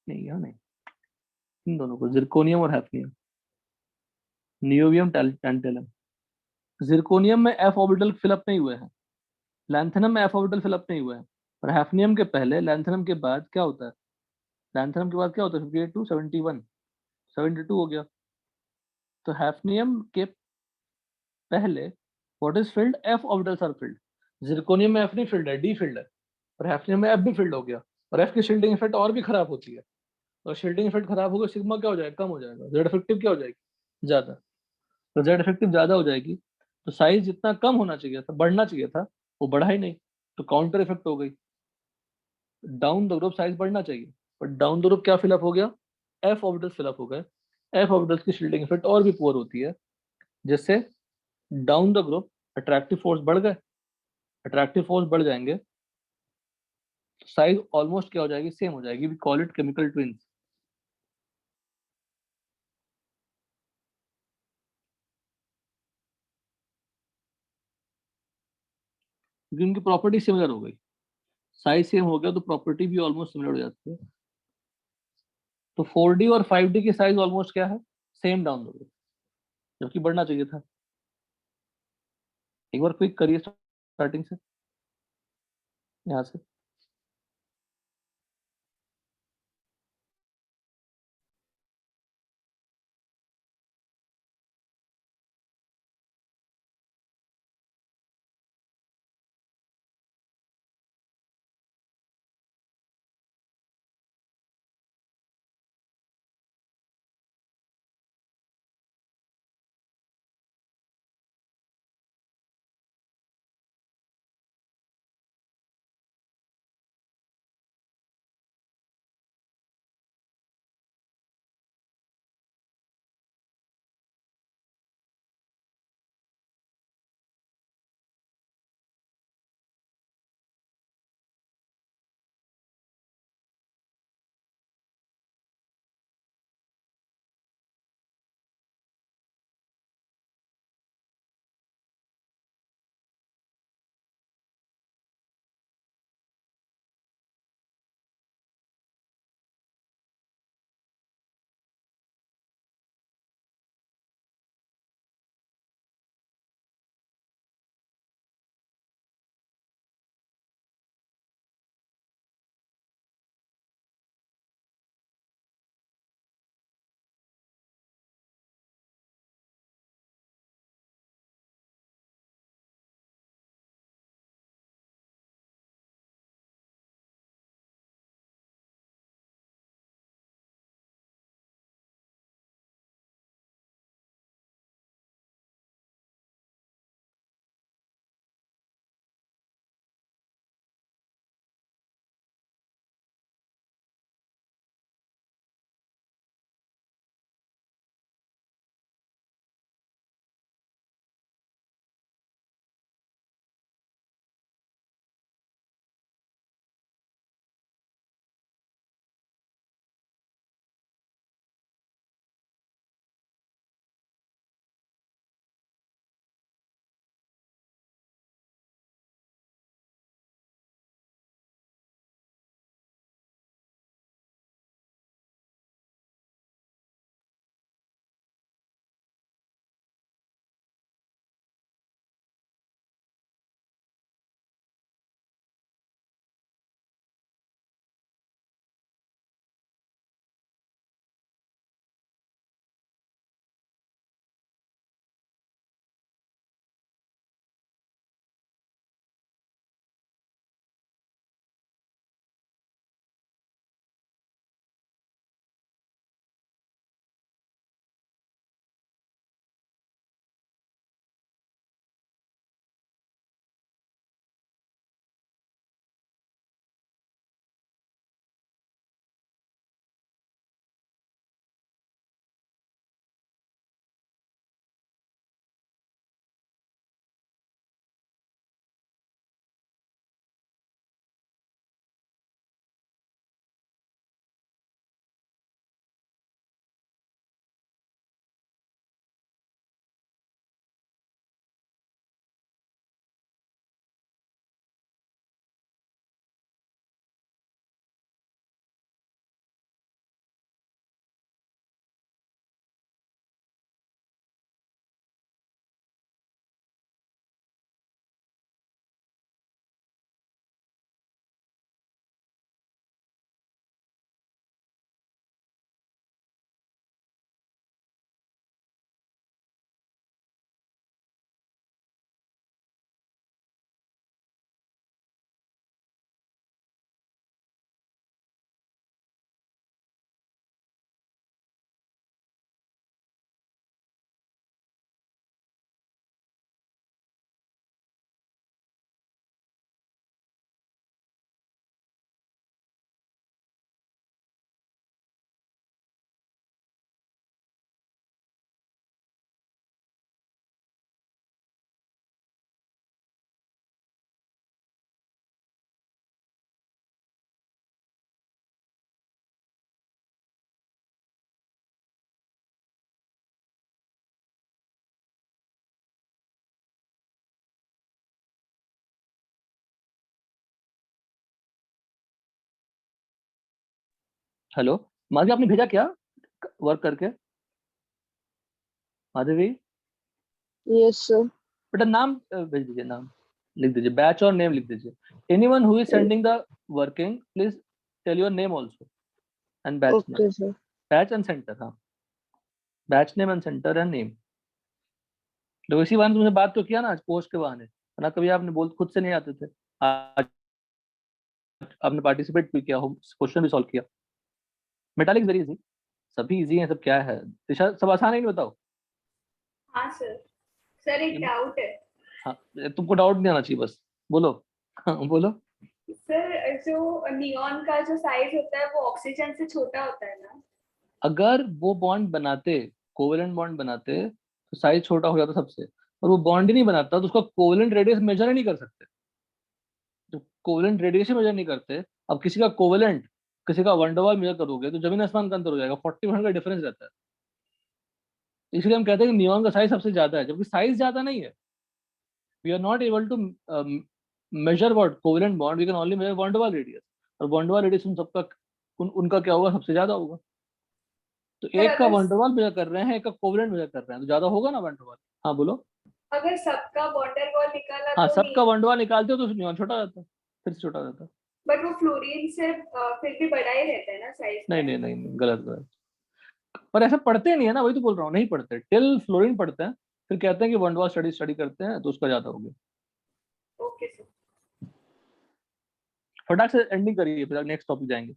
नहीं, यहाँ नहीं, इन दोनों को, जिरकोनियम और हैफनियम, नियोबियम टैंटेलम। जिरकोनियम में एफ ऑर्बिटल फिलअप नहीं हुए हैं, लैंथेनम में एफ ऑर्बिटल फिलअप नहीं हुए हैं, और हैफनियम के पहले लैंथेनम के बाद क्या होता है? लैंथेनम के बाद क्या होता है? 58 टू 71, 72 हो गया। तो हैफनियम के पहले what is filled? F orbitals are filled. Zirconium में एफ नहीं फिल्ड है, डी फिल्ड है, और हैफनियम में एफ भी फिल्ड हो गया, और एफ की शील्डिंग इफेक्ट और भी खराब होती है, और शील्डिंग इफेक्ट खराब होगा, सिग्मा क्या हो जाएगा? कम हो जाएगा। जेड इफेक्टिव क्या हो जाएगी? ज्यादा। तो जेड इफेक्टिव ज्यादा हो जाएगी, तो साइज जितना कम होना चाहिए था, बढ़ना चाहिए था, वो बढ़ा ही नहीं, तो काउंटर इफेक्ट हो गई। डाउन द ग्रुप साइज बढ़ना चाहिए, बट डाउन द ग्रुप क्या फिलअप हो गया? एफ ऑर्बिटल्स फिलअप हो गए। एफ ऑर्बिटल्स की शील्डिंग इफेक्ट और भी पुअर होती है, जिससे down the group attractive force बढ़ गए। अट्रैक्टिव फोर्स बढ़ जाएंगे, साइज ऑलमोस्ट क्या हो जाएगी? सेम हो जाएगी। We call it chemical twins. क्योंकि उनकी प्रॉपर्टी सिमिलर हो गई, साइज सेम हो गया तो प्रॉपर्टी भी ऑलमोस्ट सिमिलर हो जाती है। तो 4D और 5D की साइज ऑलमोस्ट क्या है, सेम डाउन हो गई, जबकि बढ़ना चाहिए था। एक बार क्विक करिए स्टार्टिंग से, यहाँ से। हेलो माधवी, आपने भेजा क्या वर्क करके? Madhavi Yes, sir. बेटा नाम भेज दीजिए, नाम लिख दीजिए, बैच और नेम लिख दीजिए. Anyone who is sending the working please tell your name also and batch name. Okay, sir. Batch and centre, हाँ, batch name and centre and name. तो इसी बहाने तुमने बात तो किया ना आज पोस्ट के बहाने, वरना कभी आपने बोल खुद से नहीं आते थे. आज आपने पार्टिसिपेट भी किया, क्वेश्चन भी सॉल्व किया. मेटालिक्स वेरी इजी, सभी इजी हैं, सब क्या है दिशा, सब आसान है, नहीं बताओ. हाँ सर. सर एक डाउट है. हाँ, तुमको डाउट नहीं आना चाहिए, बस बोलो. हाँ, बोलो. सर जो नियॉन का जो साइज होता है वो ऑक्सीजन से छोटा होता है ना? अगर वो बॉन्ड बनाते, कोवेलेंट बॉन्ड बनाते, तो साइज छोटा हो जाता सबसे. और वो बॉन्ड ही नहीं बनाता तो उसका कोवेलेंट रेडियस मेजर ही नहीं कर सकते. तो कोवेलेंट रेडियस ही मेजर नहीं करते. अब किसी का कोवेलेंट, किसी का वंडरवाल मेजर करोगे तो जमीन आसमान का अंतर हो जाएगा, 40% का डिफरेंस रहता है. इसलिए हम कहते हैं कि नियॉन का साइज सबसे ज्यादा है, जबकि साइज ज्यादा नहीं है. We are not able to measure what covalent bond, we can only measure van der Waals radius. और van der Waals radius उन सबका उनका क्या होगा, सबसे ज्यादा होगा. तो सर एक का van der Waals मेजर कर रहे हैं, एक का कोवेलेंट मेजर कर रहे हैं, तो ज्यादा होगा ना van der Waals. हाँ बोलो. अगर सबका वॉटर बॉल निकाला हाँ, तो सबका van der Waals निकालते हो तो नियॉन छोटा हो जाता है, फिर से छोटा हो जाता है. बट वो फ्लोरीन से फिर भी बड़ा ही रहता है ना साइज नहीं में? नहीं नहीं नहीं, गलत गलत. पर ऐसा पढ़ते नहीं है ना, वही तो बोल रहा हूँ, नहीं पढ़ते, टिल फ्लोरीन पढ़ते हैं, फिर कहते हैं कि van der Waals study study करते हैं तो उसका ज्यादा हो गया. Okay sir. फटाक से एंडिंग करिए, फिर नेक्स्ट टॉपिक जाएंगे.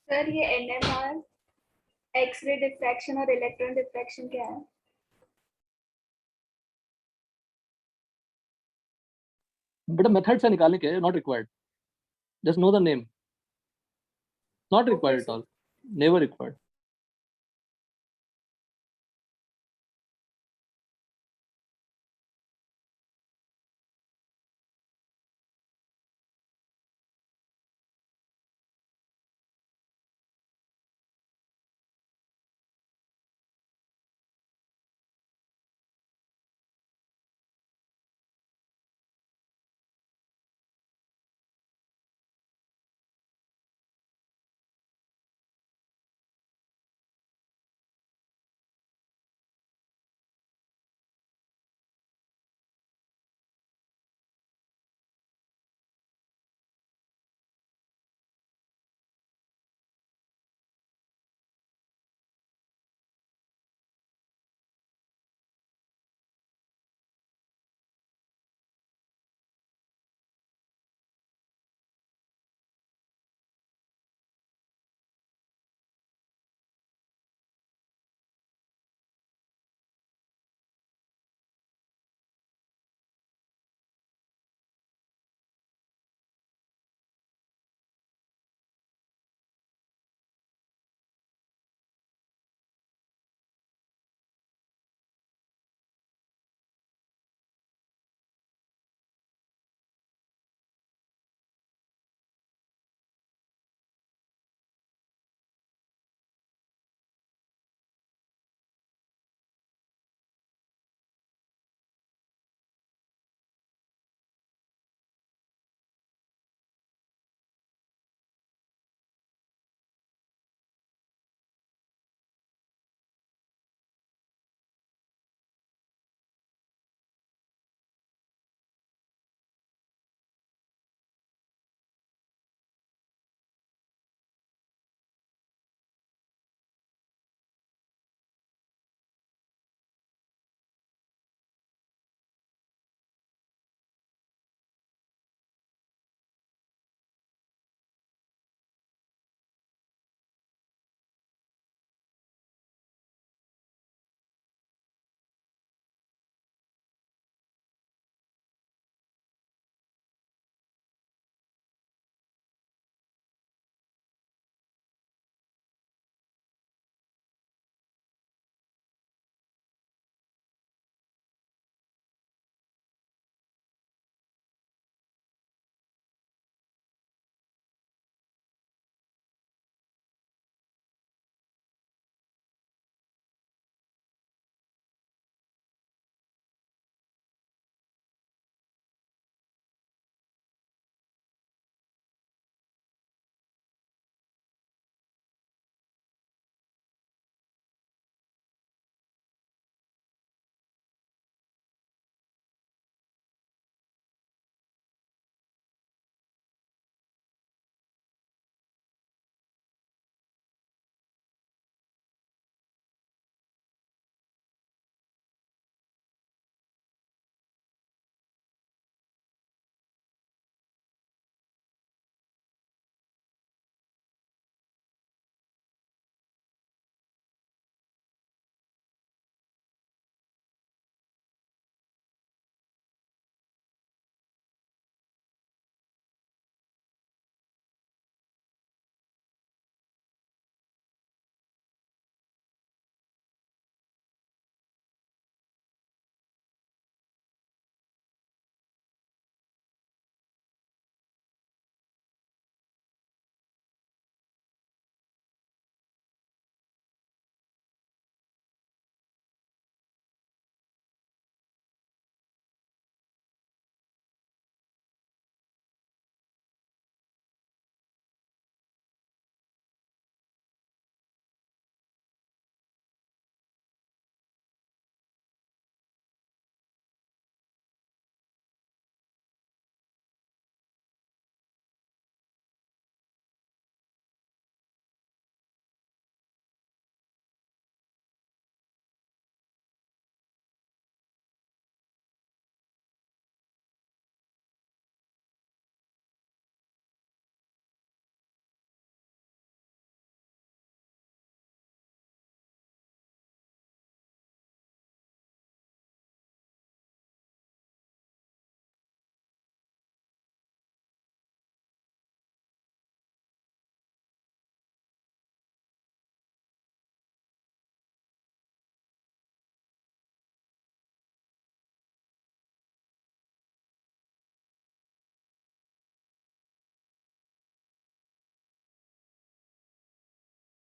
सर ये NMR, एक्सरे डिफ्रैक्शन और इलेक्ट्रॉन डिफ्रैक्शन क्या है? बेटा मेथड से निकालने के, not required, just know the name, not required at sir. All, never required.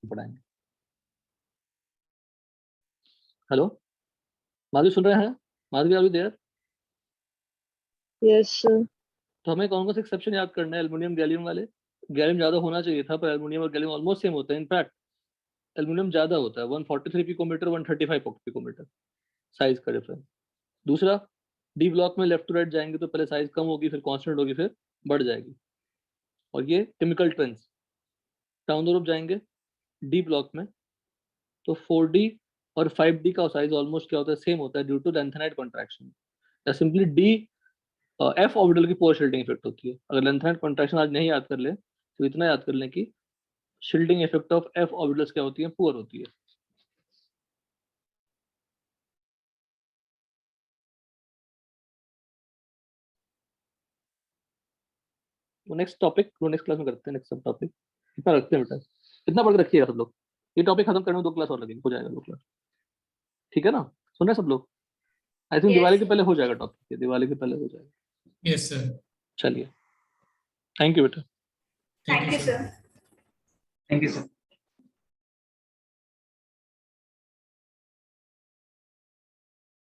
पढ़ाएंगे। हेलो माधवी, सुन रहे हैं? Madhavi, are you there? Yes, sir. तो हमें कौन कौन से एक्सेप्शन याद करना है एल्युमिनियम गैलियम वाले? गैलियम ज्यादा होना चाहिए था, पर एल्युमिनियम और गैलियम ऑलमोस्ट सेम होता है। इनफैक्ट एल्युमिनियम ज्यादा होता है, 143 पिकोमीटर 135 पिकोमीटर साइज का डिफरेंस। दूसरा, डी ब्लॉक में लेफ्ट टू राइट जाएंगे तो पहले साइज कम होगी, फिर कांस्टेंट होगी, फिर बढ़ जाएगी। और ये chemical trends. Down the rope जाएंगे डी ब्लॉक में तो 4D और 5D का साइज ऑलमोस्ट क्या होता है, सेम होता है ड्यू टू लेंथेनाइट कॉन्ट्रैक्शन। या सिंपली डी एफ ऑर्बिटल की पोर शील्डिंग इफेक्ट होती है। अगर लेंथेनाइट कॉन्ट्रैक्शन आज नहीं याद कर ले तो इतना याद कर लें कि shielding effect of F orbitals क्या होती है, पुअर होती है। तो नेक्स्ट टॉपिक वो नेक्स्ट क्लास में करते हैं। नेक्स्ट सब टॉपिक इतना रखते हैं बेटा, इतना पढ़ के रखिएगा सब लोग। ये टॉपिक खत्म करने में 2 क्लास और लगेगी, हो जाएगा 2 क्लास। ठीक है ना? सुन रहे सब लोग? I think Yes. दिवाली के पहले हो जाएगा टॉपिक, दिवाली के पहले हो जाएगा। Yes sir. चलिए, थैंक यू बेटा। Thank you, sir. Thank you sir.